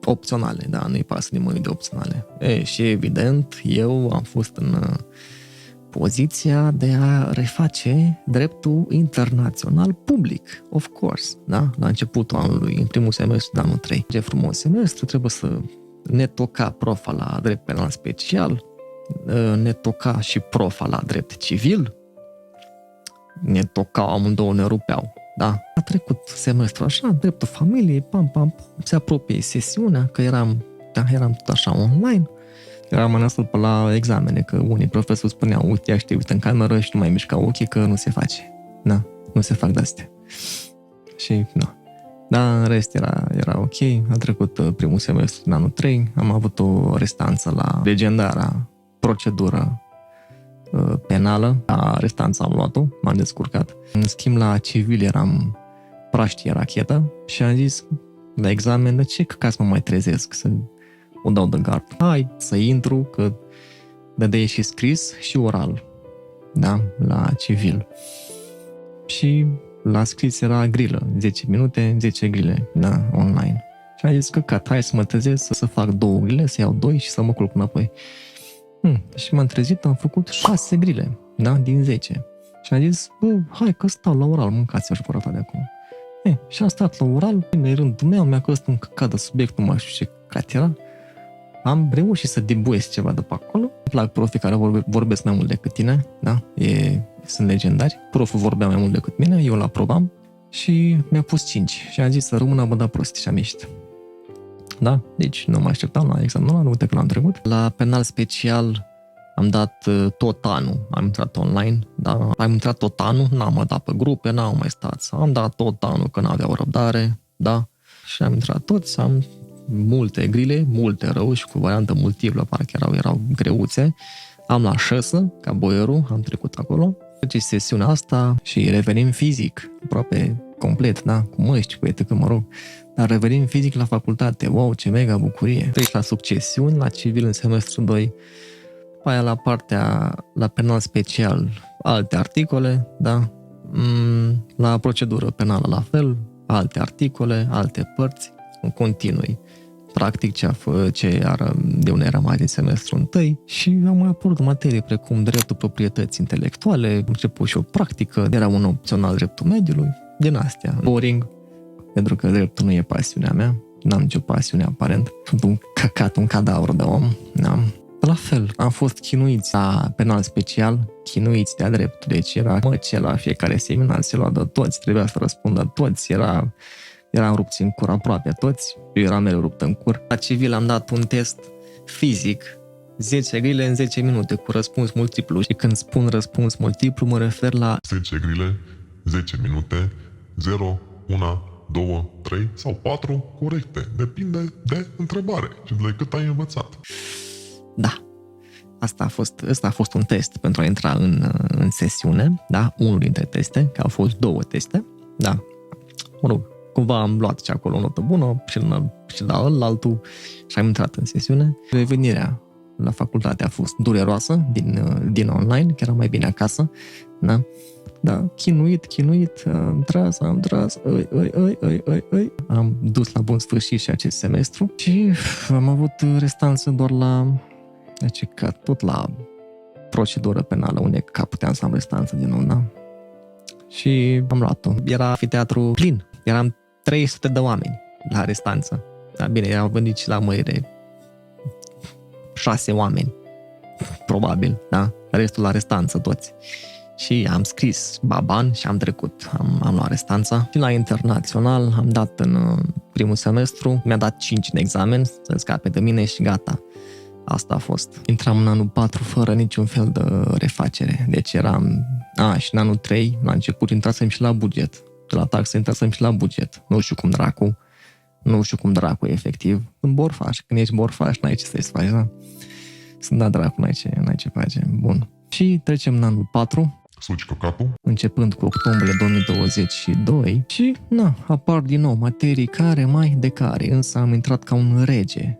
opționale, da? Nu-i pasă nimănui de opționale. Și evident, eu am fost în poziția de a reface dreptul internațional public, of course, da? La începutul anului, în primul semestru de anul 3. Ce frumos semestru, trebuie să ne toca profa la drept penal special, ne toca și profa la drept civil, ne tocau amândouă, ne rupeau, da? A trecut semestrul așa, dreptul familiei, pam, se apropie sesiunea, că eram tot așa online, eram anastat pe la examene, că unii profesori spuneau, uite, te uită în cameră și nu mai mișca ochii, că nu se face, da? Nu se fac de-astea. Și, da. Dar în rest era ok, a trecut primul semestru din anul 3, am avut o restanță la legendara procedură penală, la restanță am luat-o, m-am descurcat. În schimb, la civil eram praștie rachetă și am zis la examen, de ce căcați mă mai trezesc, să o dau de gard. Hai să intru, că dădeai și scris și oral, da, la civil. Și la scris era grilă, 10 minute, 10 grile, da, online. Și am zis că hai să mă trezesc, să fac 2 grile, să iau 2 și să mă culc înapoi. Și m-am trezit, am făcut 6 grile, da, din 10. Și am zis, hai că stau la oral, mâncați-o și de acum. Și am stat la oral, în rândul meu, mi-a căsut un căcat de subiect, nu mai știu ce căcat era. Am reușit să debuiesc ceva de pe acolo. Îmi plac profii care vorbesc mai mult decât tine, da? Sunt legendari. Proful vorbea mai mult decât mine, eu l-aprobam și mi-a pus 5. Și am zis să rămână, bă, da prost și am ieșit. Da? Deci nu mă așteptam la examenul ăla, uite că l-am trecut. La penal special am dat tot anul, am intrat online, da? Am intrat tot anul, n-am mai dat pe grupe, n-am mai stat. Am dat tot anul că n-aveau răbdare, da? Și am intrat toți, am multe grile, multe rău și cu variantă multiplă, parcă erau greuțe. Am la șăsă, ca boierul, am trecut acolo. Deci sesiunea asta și revenim fizic, aproape complet, da? Cu măști, cu etc., mă rog. Dar revenim fizic la facultate, wow, ce mega bucurie. Treci la succesiuni, la civil în semestru 2, după aia la penal special, alte articole, da? La procedură penală la fel, alte articole, alte părți, continui. Practic de unde era mai din semestru 1 și am mai apărut materii precum dreptul proprietății intelectuale, am început și o practică, era un opțional dreptul mediului, din astea. Boring, pentru că dreptul nu e pasiunea mea, n-am nicio pasiune aparent, sunt un căcat, un cadavru de om, n-am. La fel, am fost chinuiți la penal special, chinuiți de-a dreptul, deci era măce la fiecare seminar, se lua de toți, trebuia să răspundă toți, eram rupți în cur aproape toți, eu eram mereu rupt în cur. La civil am dat un test fizic, 10 grile în 10 minute, cu răspuns multiplu. Și când spun răspuns multiplu, mă refer la 10 grile, 10 minute, 0, 1, 2, 3 sau 4 corecte. Depinde de întrebare și de cât ai învățat. Da. Ăsta a fost un test pentru a intra în sesiune, da? Unul dintre teste, că au fost 2 teste, da. Mă rog, cumva am luat și acolo o notă bună și la altul și am intrat în sesiune. Revenirea la facultate a fost dureroasă din online, că era mai bine acasă, da? Da, chinuit, am tras, am dus la bun sfârșit și acest semestru și am avut restanță doar tot la procedură penală, unde puteam să am restanță din nou, da? Și am luat-o. Era amfiteatru plin, eram 300 de oameni la restanță. Da, bine, au venit și la mărire 6 oameni, probabil, da? Restul la restanță, toți. Și am scris baban și am trecut. Am luat restanța. Și la internațional am dat în primul semestru, mi-a dat 5 în examen, să scape de mine și gata. Asta a fost. Intram în anul 4 fără niciun fel de refacere. Deci eram... și în anul 3, la început, intrasem și la buget. De la taxă intrasem și la buget. Nu știu cum dracu, efectiv. În borfaș. Când ești borfaș, n-ai ce să-i faci, da? Sunt da dracu, n-ai ce face. Bun. Și trecem în anul 4. Suci cu capul. Începând cu octombrie 2022 și, apar din nou materii care mai de care, însă am intrat ca un rege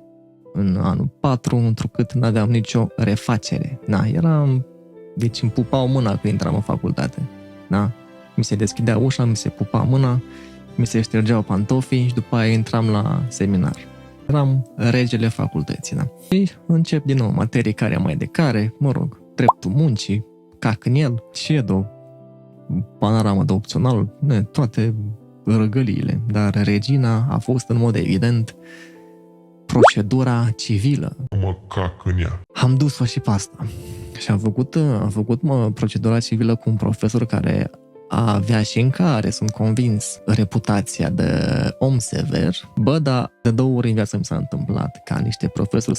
în anul 4, întrucât n-aveam nicio refacere. Deci îmi pupau mâna când intram în facultate. Da? Mi se deschidea ușa, mi se pupa mâna, mi se ștergeau pantofii și după aia intram la seminar. Eram regele facultății, da? Și încep din nou materii care mai de care, dreptul muncii, cac în el, CEDO, panorama de opțional, toate răgăliile. Dar regina a fost în mod evident procedura civilă. Mă cac în ea. Am dus-o și pe asta. Și am făcut procedura civilă cu un profesor care avea și în care, sunt convins, reputația de om sever. Dar de 2 ori în viață mi s-a întâmplat ca niște profesori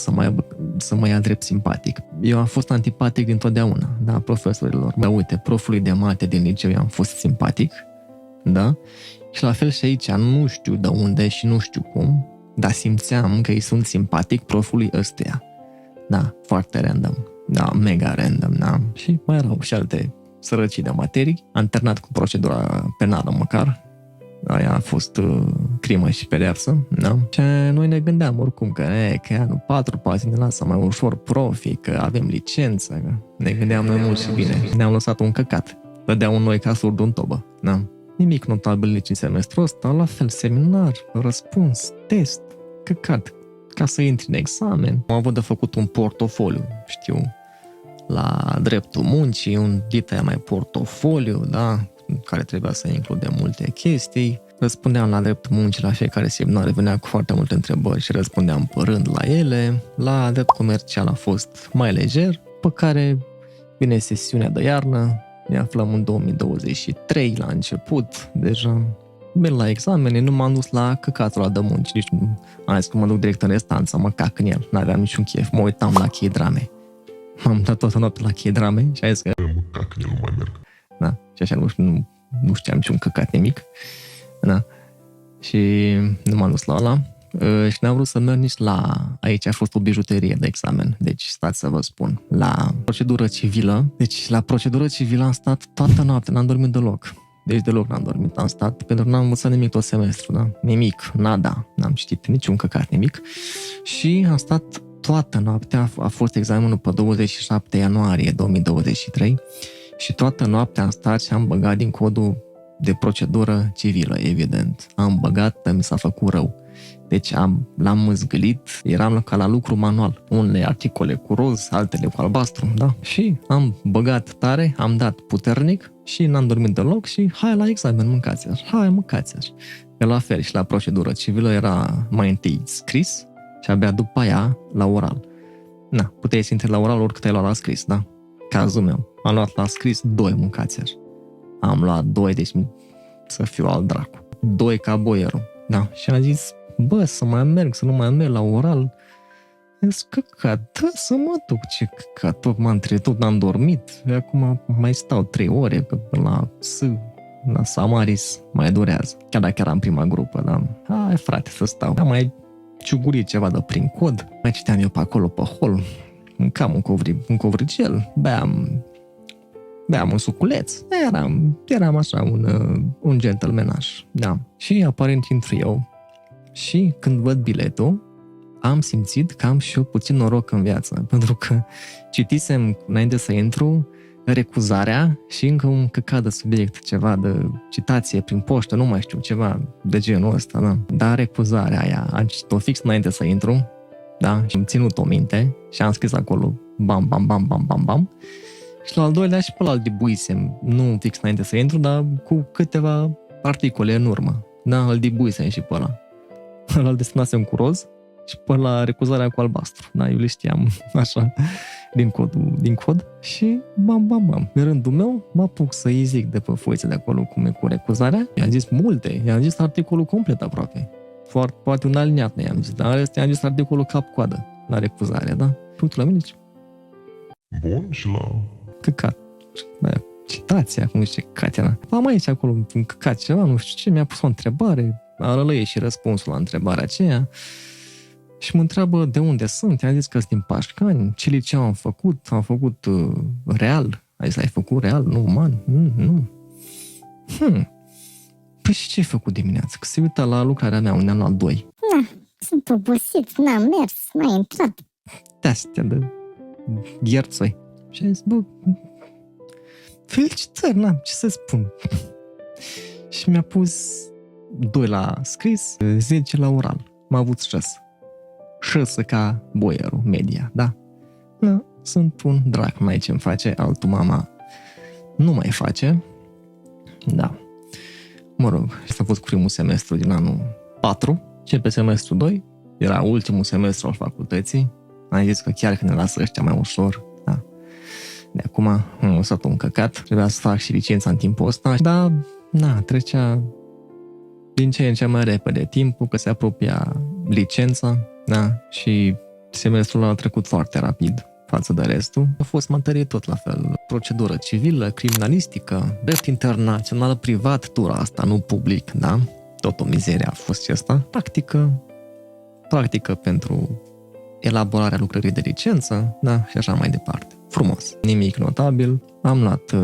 să mă ia drept simpatic. Eu am fost antipatic dintotdeauna, da, profesorilor. Uite, profului de mate din liceu i-am fost simpatic, da? Și la fel și aici, nu știu de unde și nu știu cum, dar simțeam că îi sunt simpatic profului ăstuia. Da, foarte random. Da, mega random, da. Și mai erau și alte sărăcii de materii, antrenat cu procedura penală măcar, Aia a fost crimă și pedeapsă, da? Și noi ne gândeam oricum că anul 4 poate ne lasă mai ușor profi, că avem licență, că ne gândeam noi mult și bine. Ne-am lăsat un căcat. Dădeau noi ca surd în tobă, da? Nimic notabil nici în semestrul ăsta, la fel, seminar, răspuns, test, căcat, ca să intri în examen. Am avut de făcut un portofoliu, știu, la dreptul muncii, un dita mai portofoliu, da? Care trebuia să include multe chestii. Răspundeam la dreptul muncii la fiecare seminar, venea cu foarte multe întrebări și răspundeam pe rând la ele. La drept comercial a fost mai lejer, pe care vine sesiunea de iarnă, ne aflăm în 2023 la început, deja merg la examene, nu m-am dus la căcatul ăla de munci, nici nu am zis că mă duc direct în restanță, mă cac în el, n-aveam niciun chef, mă uitam la chei drame. M-am dat toată noaptea la chei drame și am zis că Mă cac în el, nu mai merg. da, și așa nu știam niciun căcat nimic, da, și nu m-am dus la ăla. Și n-am vrut să merg nici la... Aici a fost o bijuterie de examen, deci stați să vă spun. La procedură civilă, deci la procedură civilă am stat toată noaptea, n-am dormit deloc. Deci deloc n-am dormit, am stat, pentru că n-am învățat nimic tot semestru, da? Nimic, nada, n-am citit niciun căcat, nimic. Și am stat toată noaptea, a fost examenul pe 27 ianuarie 2023 și toată noaptea am stat și am băgat din codul de procedură civilă, evident. Am băgat, mi s-a făcut rău. Deci l-am mâzgălit, eram ca la lucru manual. Unele articole cu roz, altele cu albastru, da? Și am băgat tare, am dat puternic și n-am dormit deloc și hai la examen, mâncați-aș, hai mâncați-aș. Că la fel și la procedură civilă era mai întâi scris și abia după aia la oral. Na, puteai să intri la oral oricât ai luat la scris, da? Cazul meu. Am luat la scris 2, mâncați-aș. Am luat 2, deci să fiu al dracu. 2 ca boierul, da? Și am zis, bă, să mai merg, să nu mai merg la oral. Zis, căcat, da, să mă duc, ce căcat, tot n-am dormit. Acum mai stau 3 ore, că la Samaris mai durează. Chiar dacă eram prima grupă, da? Hai, frate, să stau. Am mai ciugurit ceva de prin cod. Mai citeam eu pe acolo, pe hol. Mâncam un covrigel, beam un suculeț. Eram așa un gentlemanaj, da. Și aparent intru eu și când văd biletul, am simțit că am și eu puțin noroc în viață, pentru că citisem înainte să intru recuzarea și încă un căcat de subiect, ceva de citație prin poștă, nu mai știu, ceva de genul ăsta, da. Dar recuzarea aia, am citit-o fix înainte să intru, da, și am ținut-o minte și am scris acolo bam, bam, bam, bam, bam, bam. Și la al doilea și pe ăla îl dibuisem, nu fix înainte să intru, dar cu câteva articole în urmă. Da, îl dibuisem și pe ăla. Ăla îl desenasem cu roz și pe ăla recuzarea cu albastru. Da, eu le știam așa din cod și bam, bam, bam. În rândul meu mă apuc să îi zic de pe foițe de acolo cum e cu recuzarea. I-am zis multe, i-am zis articolul complet aproape. Poate un aliniat ne i-am zis, dar i-am zis articolul cap-coadă la recuzare, da? Punctul la mine zice, Bun, și la... căcat. Citația, cum zice, căcat. Am aici acolo un căcat ceva, nu știu ce, mi-a pus o întrebare, arălăie și răspunsul la întrebarea aceea și mă întreabă de unde sunt, i-am zis că sunt din Pașcani, ce liceu am făcut real, ai făcut real, nu uman, nu. Păi și ce ai făcut dimineața? Că se uita la lucrarea mea unde am luat 2. Da, sunt obosit, n-am mers, n-am intrat. De-astea de gherțoi. Și am zis, bă, felicitări, n-am ce să spun. Și mi-a pus 2 la scris, 10 la oral. M-a avut 6. 6 ca boierul, media, da? Da, sunt un drac, mai ce-mi face, altul mama nu mai face. Da. Mă rog, asta a fost primul semestru din anul 4. Și pe semestru 2, era ultimul semestru al facultății. Am zis că chiar când ne lasă ăștia mai ușor, da. De acum am lăsat un căcat, trebuia să fac și licența în timpul ăsta, dar, trecea din ce în ce mai repede timpul, că se apropia licența, da, și semestrul a trecut foarte rapid față de restul. A fost materie tot la fel, procedură civilă, criminalistică, drept internațional, privat, tura asta, nu public, da? Tot o mizerie a fost și asta. Practică pentru elaborarea lucrării de licență, da, și așa mai departe. Frumos. Nimic notabil. Am luat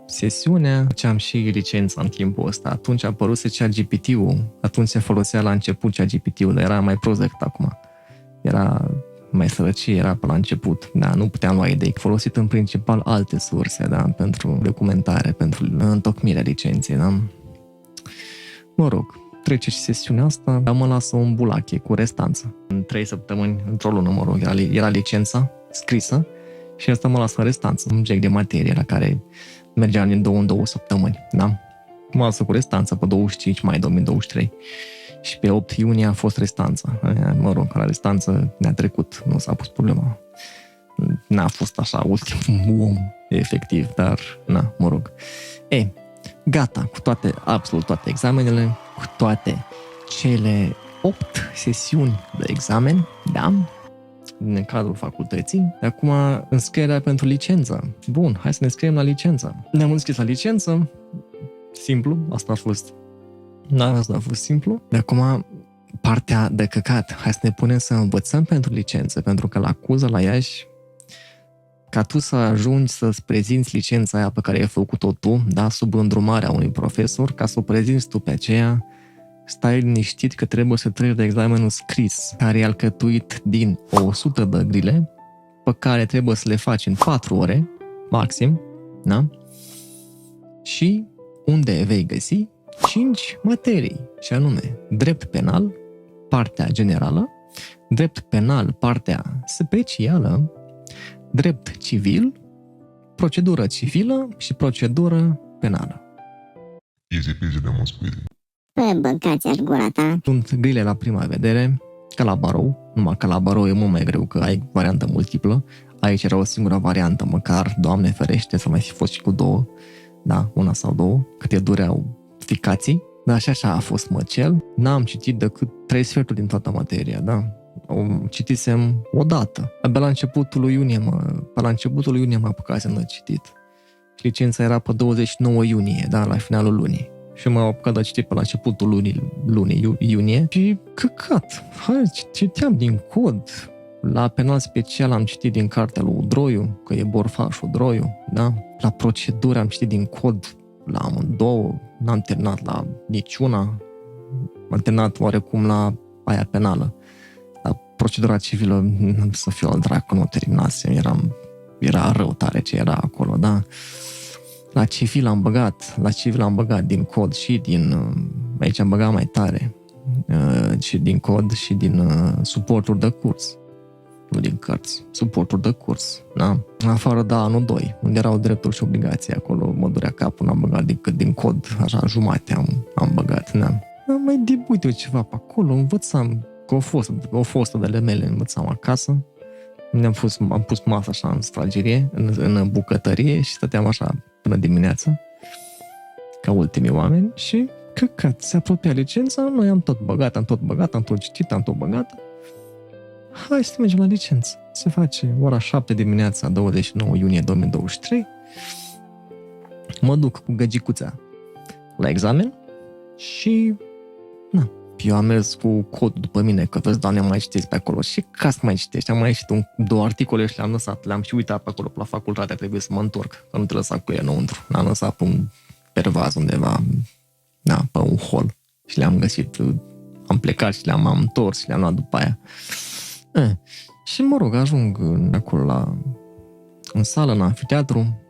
sesiunea, făceam și licența în timpul ăsta. Atunci a apărut ChatGPT-ul, atunci se folosea la început ChatGPT-ul, dar era mai prost decât acum. Era mai sărăcie, era pe la început. Da, nu puteam lua idei. Folosit în principal alte surse, da, pentru documentare, pentru întocmirea licenței, da. Mă rog, trece și sesiunea asta, dar mă lasă un bulache cu restanță. În 3 săptămâni, într-o lună, mă rog, era licența scrisă și asta mă lasă în restanță, un gec de materie la care mergeam din 2 în 2 săptămâni, da? Mă lasă cu restanță pe 25 mai 2023 și pe 8 iunie a fost restanța. Mă rog, la restanță ne-a trecut, nu s-a pus problema. N-a fost așa ultimul om, efectiv, dar, na, mă rog. Gata, cu toate, absolut toate examenele, cu toate cele 8 sesiuni de examen, da, în cadrul facultății. De acum, înscrierea pentru licență. Bun, hai să ne scriem la licență. Ne-am înscris la licență, simplu, asta a fost. Da, asta a fost simplu. De acum, partea de căcat, hai să ne punem să învățăm pentru licență, pentru că la Cuză, la Iași, ca tu să ajungi să-ți prezinți licența aia pe care ai făcut-o tu, da, sub îndrumarea unui profesor, ca să o prezinți tu pe aceea, stai liniștit că trebuie să treci de examenul scris, care e alcătuit din 100 de grile, pe care trebuie să le faci în 4 ore, maxim, da? Și unde vei găsi 5 materii, și anume drept penal, partea generală, drept penal, partea specială, drept civil, procedură civilă și procedură penală. Easy peasy lemon squeezy. Păi, băgați-aș gura ta. Sunt grile la prima vedere, ca la barou, numai că la barou e mult mai greu, că ai variantă multiplă. Aici era o singură variantă, măcar, Doamne ferește, să mai fi fost și cu 2, da, 1 sau 2, câte dureau ficații. Dar și așa a fost măcel. N-am citit decât 3 sferturi din toată materia, da. O citisem odată. Abia la începutul lui iunie mă apucasem de citit. Și licența era pe 29 iunie, da, la finalul lunii. Și m-am apucat de citit pe la începutul lunii iunie și căcat. Hai, citeam din cod. La penal special am citit din cartea lui Udroiu, că e borfașul Udroiu, da? La procedură am citit din cod la amândouă, n-am terminat la niciuna. Am terminat oarecum la aia penală. La procedura civilă, să fiu al dracu, nu terminasem, era rău tare ce era acolo, da? La civil am băgat din cod și din, aici am băgat mai tare, și din cod și din suporturi de curs, nu din cărți, suporturi de curs, da? Afară de anul 2, unde erau drepturi și obligații, acolo mă durea capul, n-am băgat decât din cod, așa jumate am băgat, da? Mai uite ceva pe acolo, învățam, că o fostă de mele învățam acasă, am pus masa așa în sfragerie, în bucătărie și stăteam așa până dimineața, ca ultimii oameni și căcat, se apropia licența, noi am tot băgat, am tot citit, am tot băgat. Hai să mergem la licență. Se face ora 7 dimineața, 29 iunie 2023. Mă duc cu găgicuța la examen și eu am mers cu codul după mine, că vezi, Doamne, mai citești pe acolo. Și ca să mai citești, am mai citit 2 articole și le-am lăsat, le-am și uitat pe acolo, pe la facultate, trebuie să mă întorc, că nu te lăsa cu ele înăuntru. L-am lăsat pe un pervaz undeva, pe un hol și le-am găsit, am plecat și le-am întors și le-am luat după aia. Și mă rog, ajung acolo în sală, în anfiteatru,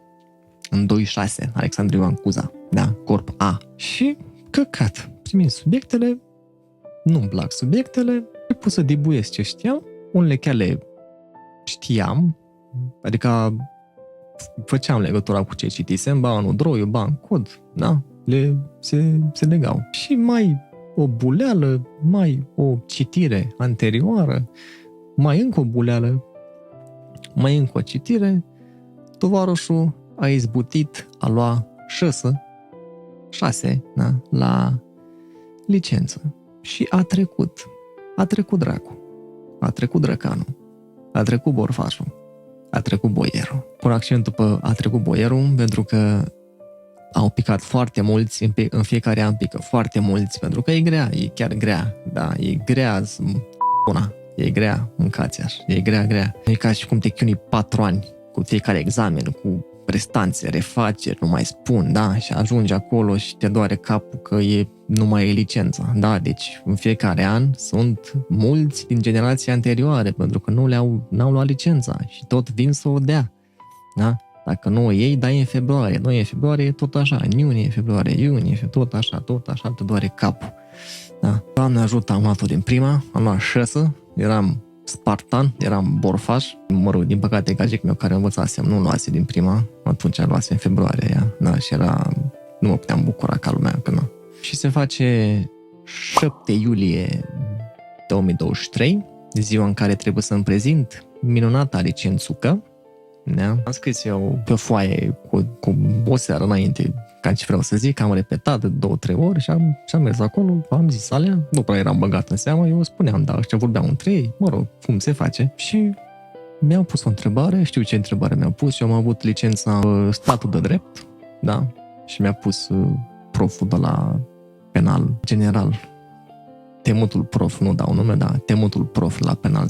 în 2-6, Alexandru Ioan Cuza, da, corp A. Și căcat, primim subiectele, nu-mi plac subiectele, am pus să dibuiesc ce știam, unele chiar le știam, adică făceam legătura cu ce citisem, ba în Udroiu, ba în cod, da, se legau. Și mai o buleală, mai o citire anterioară, mai încă o buleală, mai încă o citire, tovarășul a izbutit a lua 6, da, la licență. Și a trecut dracu, a trecut drăcanul, a trecut borfașul, a trecut boierul. Pun accentul pe a trecut boierul pentru că au picat foarte mulți, în fiecare an pică foarte mulți, pentru că e grea, e chiar grea, da, e grea, e grea, mâncați-aș, e grea. E ca și cum te chinui 4 ani cu fiecare examen, cu prestanțe, refaceri, nu mai spun, da? Și ajungi acolo și te doare capul că nu mai e licența, da? Deci în fiecare an sunt mulți din generații anterioare pentru că n-au luat licența și tot vin să o dea, da? Dacă nu o iei, dai în februarie, nu e în februarie, tot așa, în iunie, februarie, iunie, tot așa, te doare capul. Da? Doamne ajută, am luat-o din prima, am luat 6, eram spartan, eram borfaș, din păcate gagic meu care învățasem nu luase din prima, atunci luase în februarie ea, da, și nu mă puteam bucura ca lumea, că nu. Și se face 7 iulie 2023, ziua în care trebuie să-mi prezint minunata licențucă. Da? Am scris eu pe foaie cu o seară înainte ca ce vreau să zic, am repetat de 2-3 ori și am mers acolo, am zis alea, nu prea eram băgat în seamă, eu spuneam, da, ăștia vorbeau între ei, mă rog, cum se face. Și mi-au pus o întrebare, știu ce întrebare mi-au pus, eu am avut licența statul de drept, da, și mi-a pus proful de la penal general, temutul prof, nu dau nume, da, temutul prof la penal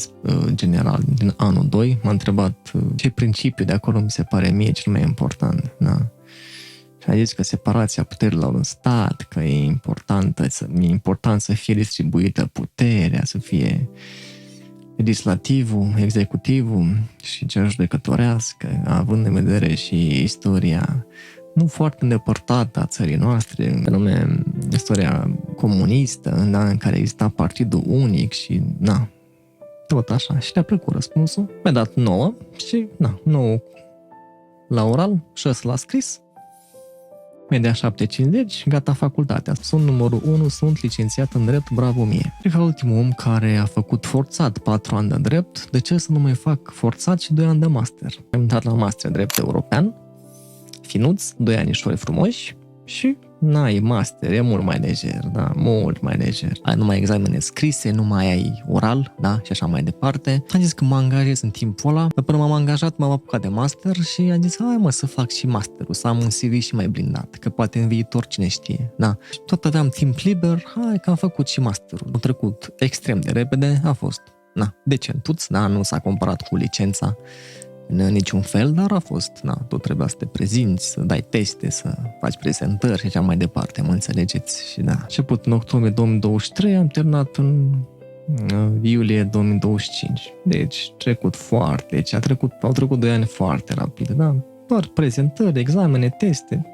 general din anul 2, m-a întrebat ce principiu de acolo mi se pare mie cel mai important, da. Și a zis că separația puterilor în stat, că e important să fie distribuită puterea, să fie legislativul, executivul și cea judecătorească, având în vedere și istoria nu foarte îndepărtată a țării noastre, anume istoria comunistă, da, în care exista partidul unic și, na, tot așa. Și le-a plăcut răspunsul. Mi-a dat 9 și, 9 la oral, 6 la scris. Media 7,50, gata facultatea. Sunt numărul 1, sunt licențiat în drept, bravo mie. Cred că ultimul om care a făcut forțat 4 ani de drept, de ce să nu mai fac forțat și 2 ani de master? Am dat la master drept european, finuț, 2 anișori frumoși și e master, e mult mai lejer, da, mult mai lejer. Ai numai examene scrise, nu mai ai oral, da, și așa mai departe. Am zis că mă angajez în timpul ăla, dar până m-am angajat, m-am apucat de master și am zis, hai mă, să fac și masterul, să am un CV și mai blindat, că poate în viitor cine știe, da. Și tot aveam timp liber, hai că am făcut și masterul. A trecut extrem de repede, a fost, decentuț, da, nu s-a comparat cu licența în niciun fel, dar a fost, tot trebuia să te prezinți, să dai teste, să faci prezentări și așa mai departe, mă înțelegeți? Și da, început în octombrie 2023, am terminat în iulie 2025. Deci, au trecut 2 ani foarte rapid, da? Doar prezentări, examene, teste,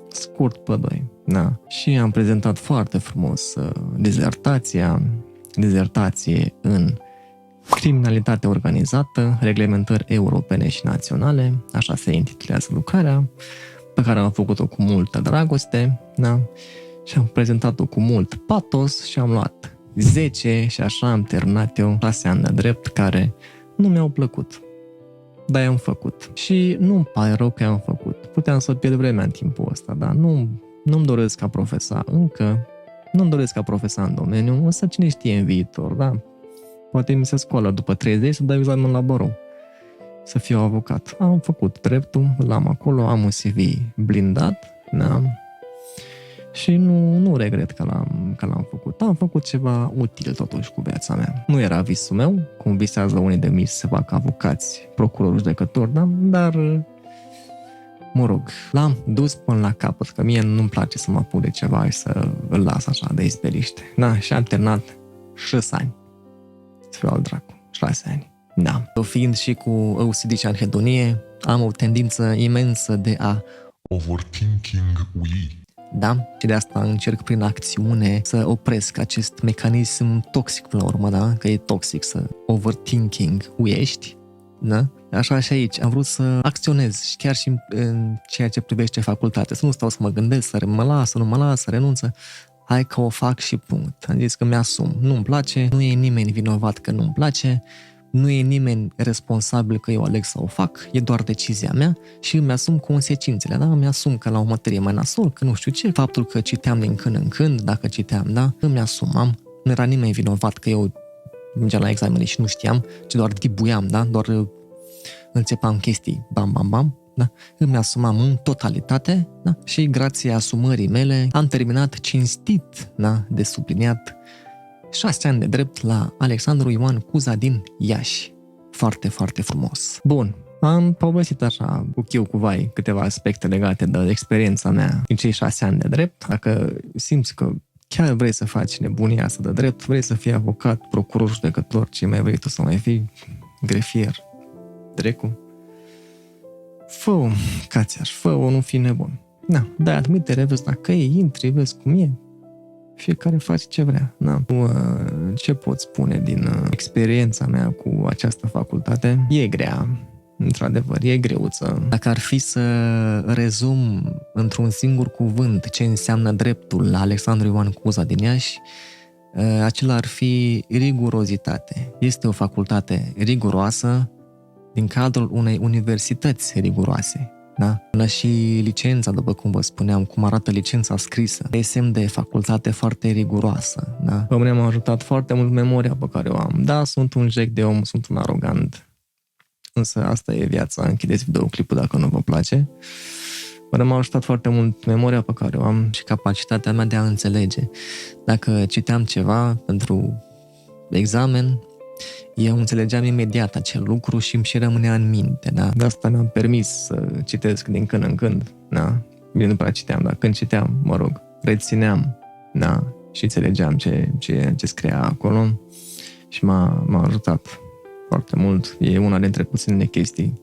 scurt pe 2, da. Și am prezentat foarte frumos dizertație în criminalitate organizată, reglementări europene și naționale, așa se intitulează lucrarea, pe care am făcut-o cu multă dragoste, da? Și am prezentat-o cu mult patos și am luat 10 și așa am terminat eu 6 ani de drept care nu mi-au plăcut, dar i-am făcut. Și nu-mi pare rău că i-am făcut. Puteam să pierd vremea în timpul ăsta, dar nu-mi doresc ca profesa încă, nu-mi doresc ca profesa în domeniu, însă cine știe în viitor, da? Poate mi se scoală după 30 să dau examen la barou, să fiu avocat. Am făcut dreptul, l-am acolo, am un CV blindat, da? Și nu regret că l-am făcut. Am făcut ceva util totuși cu viața mea. Nu era visul meu, cum visează unii de mii să se facă avocați, procurori, judecători, da? Dar, mă rog, l-am dus până la capăt, că mie nu-mi place să mă apuc de ceva și să îl las așa de izbeliște. Da, și am terminat 6 ani. Să fiu al dracu, 6 ani. Da. Eu fiind și cu OCD și anhedonie, am o tendință imensă de a overthinking ui. Da? Și de asta încerc prin acțiune să opresc acest mecanism toxic până la urmă, da? Că e toxic să overthinking uiești, da? Așa și aici. Am vrut să acționez și chiar și în ceea ce privește facultatea. Să nu stau să mă gândesc, să mă las, nu mă las, să renunță. Hai că o fac și punct. Am zis că mi-asum. Nu-mi place, nu e nimeni vinovat că nu-mi place, nu e nimeni responsabil că eu aleg să o fac, e doar decizia mea și îmi asum consecințele, da? Îmi asum că la o materie mai nasol, că nu știu ce, faptul că citeam din când în când, dacă citeam, da? Îmi asumam, nu era nimeni vinovat că eu mergeam la examene și nu știam, ci doar dibuiam, da? Doar înțepam chestii, bam, bam, bam. Da? Îmi asumam în totalitate, da? Și grație asumării mele am terminat cinstit, da? De subliniat 6 ani de drept la Alexandru Ioan Cuza din Iași. Foarte, foarte frumos. Bun, Am povestit așa, cu chiu, cu vai, câteva aspecte legate de experiența mea în cei 6 ani de drept. Dacă simți că chiar vrei să faci nebunia asta de drept, vrei să fii avocat, procuror, judecător, ce mai vrei tu să mai fii, grefier, drecu, fă-o, cațiaș, fă-o, nu fi nebun. Da, dai admitere, vezi dacă e, intri, vezi cum e. Fiecare face ce vrea. Da. Ce pot spune din experiența mea cu această facultate? E grea, într-adevăr, e greuță. Dacă ar fi să rezum într-un singur cuvânt ce înseamnă dreptul la Alexandru Ioan Cuza din Iași, acela ar fi rigurozitate. Este o facultate riguroasă din cadrul unei universități riguroase. Da? Până și licența, după cum vă spuneam, cum arată licența scrisă, e semn de facultate foarte riguroasă. Da? Pe mine m-a ajutat foarte mult memoria pe care o am. Da, sunt un jec de om, sunt un arogant, însă asta e viața. Închideți videoclipul dacă nu vă place. Până m-a ajutat foarte mult memoria pe care o am și capacitatea mea de a înțelege. Dacă citeam ceva pentru examen, eu înțelegeam imediat acel lucru și îmi și rămânea în minte, da? De asta mi-am permis să citesc din când în când, da? Bine, nu prea citeam, dar când citeam, mă rog, rețineam, da? Și înțelegeam ce scria acolo și m-a ajutat foarte mult. E una dintre puținele chestii,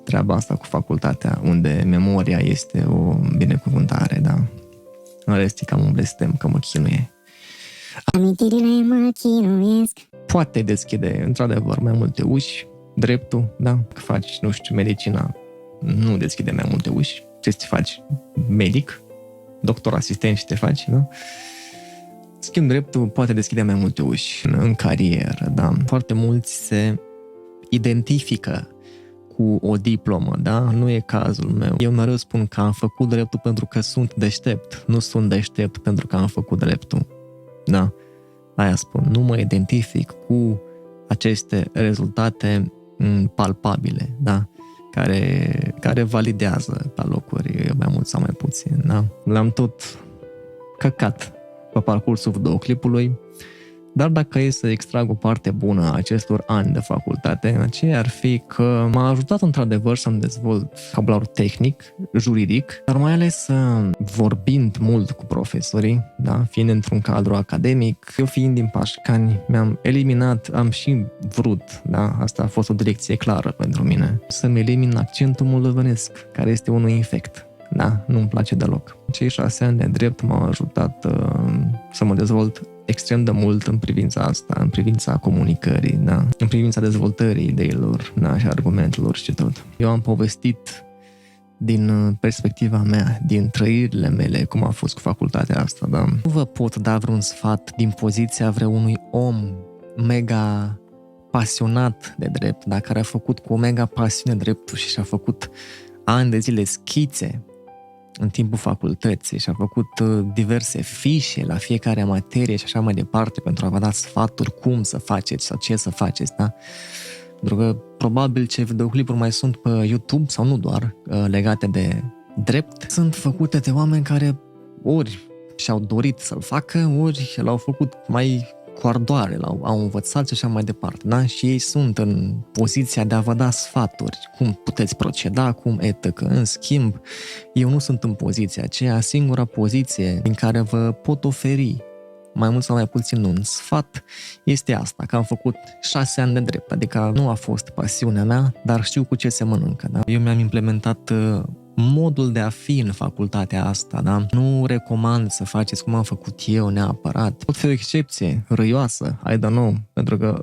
treaba asta cu facultatea, unde memoria este o binecuvântare, da? În rest e cam un blestem, că mă chinuie. Amintirile mă chinuiesc. Poate deschide, într-adevăr, mai multe uși, dreptul, da? Că faci, nu știu, medicina, nu deschide mai multe uși. Ce să faci? Medic, doctor asistent și te faci, da? Schimb, dreptul poate deschide mai multe uși în carieră, da? Foarte mulți se identifică cu o diplomă, da? Nu e cazul meu. Eu mereu spun că am făcut dreptul pentru că sunt deștept, nu sunt deștept pentru că am făcut dreptul, da? Aia spun, nu mă identific cu aceste rezultate palpabile, da? Care validează pe locuri mai mult sau mai puțin, da? L-am tot căcat pe parcursul videoclipului, dar dacă e să extrag o parte bună a acestor ani de facultate, aceea ar fi că m-a ajutat într-adevăr să-mi dezvolt vocabularul tehnic, juridic, dar mai ales vorbind mult cu profesorii, da? Fiind într-un cadru academic, eu fiind din Pașcani, mi-am eliminat, am și vrut, da? Asta a fost o direcție clară pentru mine, să-mi elimin accentul moldovenesc, care este unul infect. Da, nu-mi place deloc. Cei 6 ani de drept m-au ajutat să mă dezvolt extrem de mult în privința asta, în privința comunicării, da? În privința dezvoltării ideilor, da? Și argumentelor și tot. Eu am povestit din perspectiva mea, din trăirile mele, cum a fost cu facultatea asta, da? Nu vă pot da vreun sfat din poziția vreunui om mega pasionat de drept, da? Care a făcut cu o mega pasiune dreptul și și-a făcut ani de zile schițe în timpul facultății și a făcut diverse fișe la fiecare materie și așa mai departe pentru a vă da sfaturi cum să faceți sau ce să faceți, da? Pentru că probabil ce videoclipuri mai sunt pe YouTube, sau nu doar, legate de drept, sunt făcute de oameni care ori și-au dorit să-l facă, ori l-au făcut mai cu ardoare, au învățat și așa mai departe, da? Și ei sunt în poziția de a vă da sfaturi, cum puteți proceda, cum etc. În schimb, eu nu sunt în poziția aceea, singura poziție din care vă pot oferi mai mult sau mai puțin un sfat este asta, că am făcut 6 ani de drept, adică nu a fost pasiunea mea, dar știu cu ce se mănâncă, da? Eu mi-am implementat modul de a fi în facultatea asta, da? Nu recomand să faceți cum am făcut eu neapărat. Pot fi o excepție răioasă, I don't know, pentru că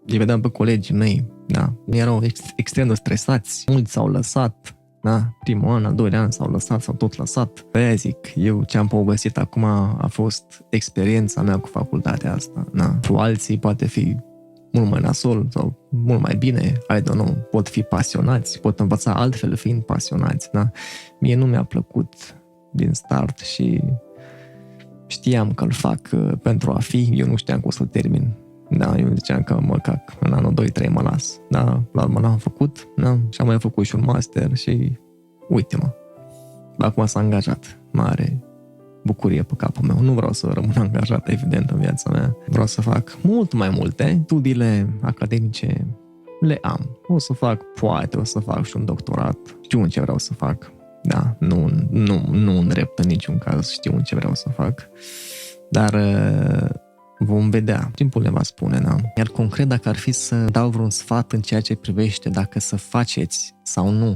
îi vedeam pe colegii mei, da? Erau extrem de stresați, mulți s-au lăsat, da? Primul an, al doilea an s-au lăsat, s-au tot lăsat. Pe-aia zic, eu ce am povestit acum a fost experiența mea cu facultatea asta, da? Pentru alții poate fi mult mai nasol sau mult mai bine, I don't know, pot fi pasionați, pot învăța altfel fiind pasionați, da? Mie nu mi-a plăcut din start și știam că îl fac pentru a fi, eu nu știam că o să-l termin, da? Eu ziceam că mă cac, în anul 2-3 mă las, da? La urmă l-am făcut, da? Și am mai făcut și un master și uite-mă, acum s-a angajat, mare bucurie pe capul meu. Nu vreau să rămân angajat, evident, în viața mea. Vreau să fac mult mai multe. Studiile academice le am. Poate o să fac și un doctorat. Știu ce vreau să fac. Da, nu în drept în niciun caz știu ce vreau să fac. Dar vom vedea. Timpul ne va spune, da? Iar concret, dacă ar fi să dau vreun sfat în ceea ce privește dacă să faceți sau nu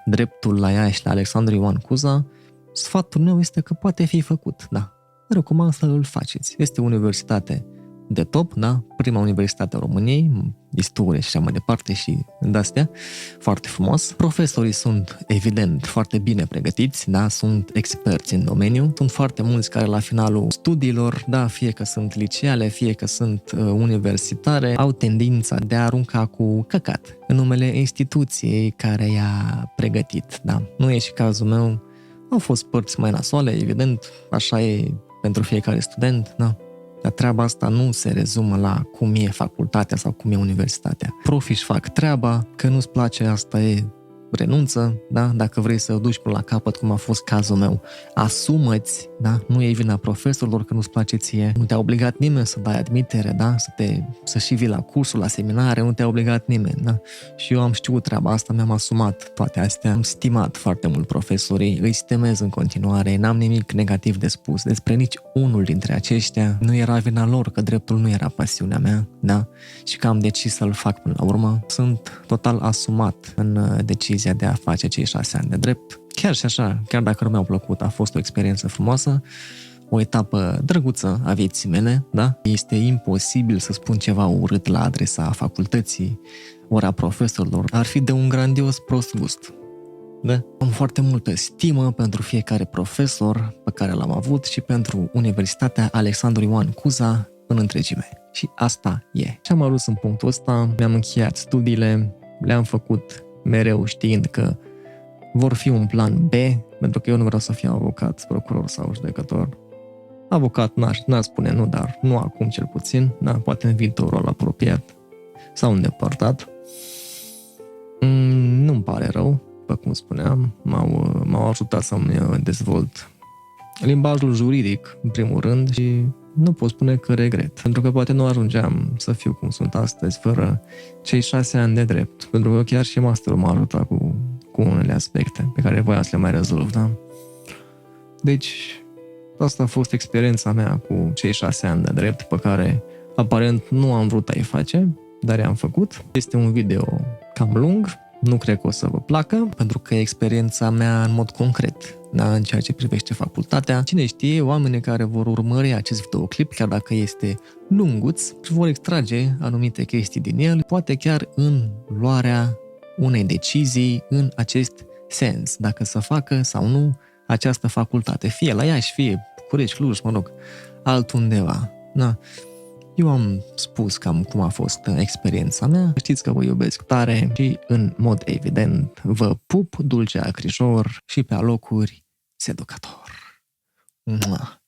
dreptul la Iași, la Alexandru Ioan Cuza, sfatul meu este că poate fi făcut, da. Recomand să îl faceți. Este o universitate de top, da? Prima universitate a României, istorie și așa mai departe și de-astea, foarte frumos. Profesorii sunt, evident, foarte bine pregătiți, da? Sunt experți în domeniu. Sunt foarte mulți care la finalul studiilor, da, fie că sunt liceale, fie că sunt universitare, au tendința de a arunca cu căcat în numele instituției care i-a pregătit, da? Nu e și cazul meu. Au fost părți mai nasoale, evident, așa e pentru fiecare student, da? Dar treaba asta nu se rezumă la cum e facultatea sau cum e universitatea. Profii își fac treaba, că nu-ți place asta e renunță, da? Dacă vrei să o duci până la capăt, cum a fost cazul meu, asumă-ți, da? Nu e vina profesorilor că nu-ți place ție, nu te-a obligat nimeni să dai admitere, da? Să și vii la cursul, la seminare, nu te-a obligat nimeni, da? Și eu am știut treaba asta, mi-am asumat toate astea, am stimat foarte mult profesorii, îi stimez în continuare, n-am nimic negativ de spus despre nici unul dintre aceștia, nu era vina lor că dreptul nu era pasiunea mea, da? Și că am decis să-l fac până la urmă. Sunt total asumat în decizia de a face cei 6 ani de drept. Chiar și așa, chiar dacă nu mi-au plăcut, a fost o experiență frumoasă, o etapă drăguță a vieții mele, da? Este imposibil să spun ceva urât la adresa facultății, ori a profesorilor. Ar fi de un grandios prost gust. Da? Am foarte multă stimă pentru fiecare profesor pe care l-am avut și pentru Universitatea Alexandru Ioan Cuza în întregime. Și asta e. Și am ajuns în punctul ăsta, mi-am încheiat studiile, le-am făcut mereu știind că vor fi un plan B, pentru că eu nu vreau să fiu avocat, procuror sau judecător. Avocat n-aș spune nu, dar nu acum cel puțin, da, poate în viitorul apropiat sau îndepărtat. Nu-mi pare rău, după cum spuneam, m-au ajutat să-mi dezvolt limbajul juridic, în primul rând, și nu pot spune că regret, pentru că poate nu ajungeam să fiu cum sunt astăzi fără cei 6 ani de drept, pentru că chiar și masterul m-a ajutat cu unele aspecte pe care voiam să le mai rezolv, da? Deci, asta a fost experiența mea cu cei 6 ani de drept, pe care aparent nu am vrut a-i face, dar i-am făcut. Este un video cam lung, nu cred că o să vă placă, pentru că e experiența mea în mod concret, da, în ceea ce privește facultatea. Cine știe, oamenii care vor urmări acest videoclip, chiar dacă este lunguț, vor extrage anumite chestii din el, poate chiar în luarea unei decizii în acest sens, dacă să facă sau nu această facultate, fie la Iași, fie București, Cluj, mă rog, altundeva. Da. Eu am spus cam cum a fost experiența mea. Știți că vă iubesc tare și, în mod evident, vă pup dulce acrișor și pe alocuri seducător. Mua.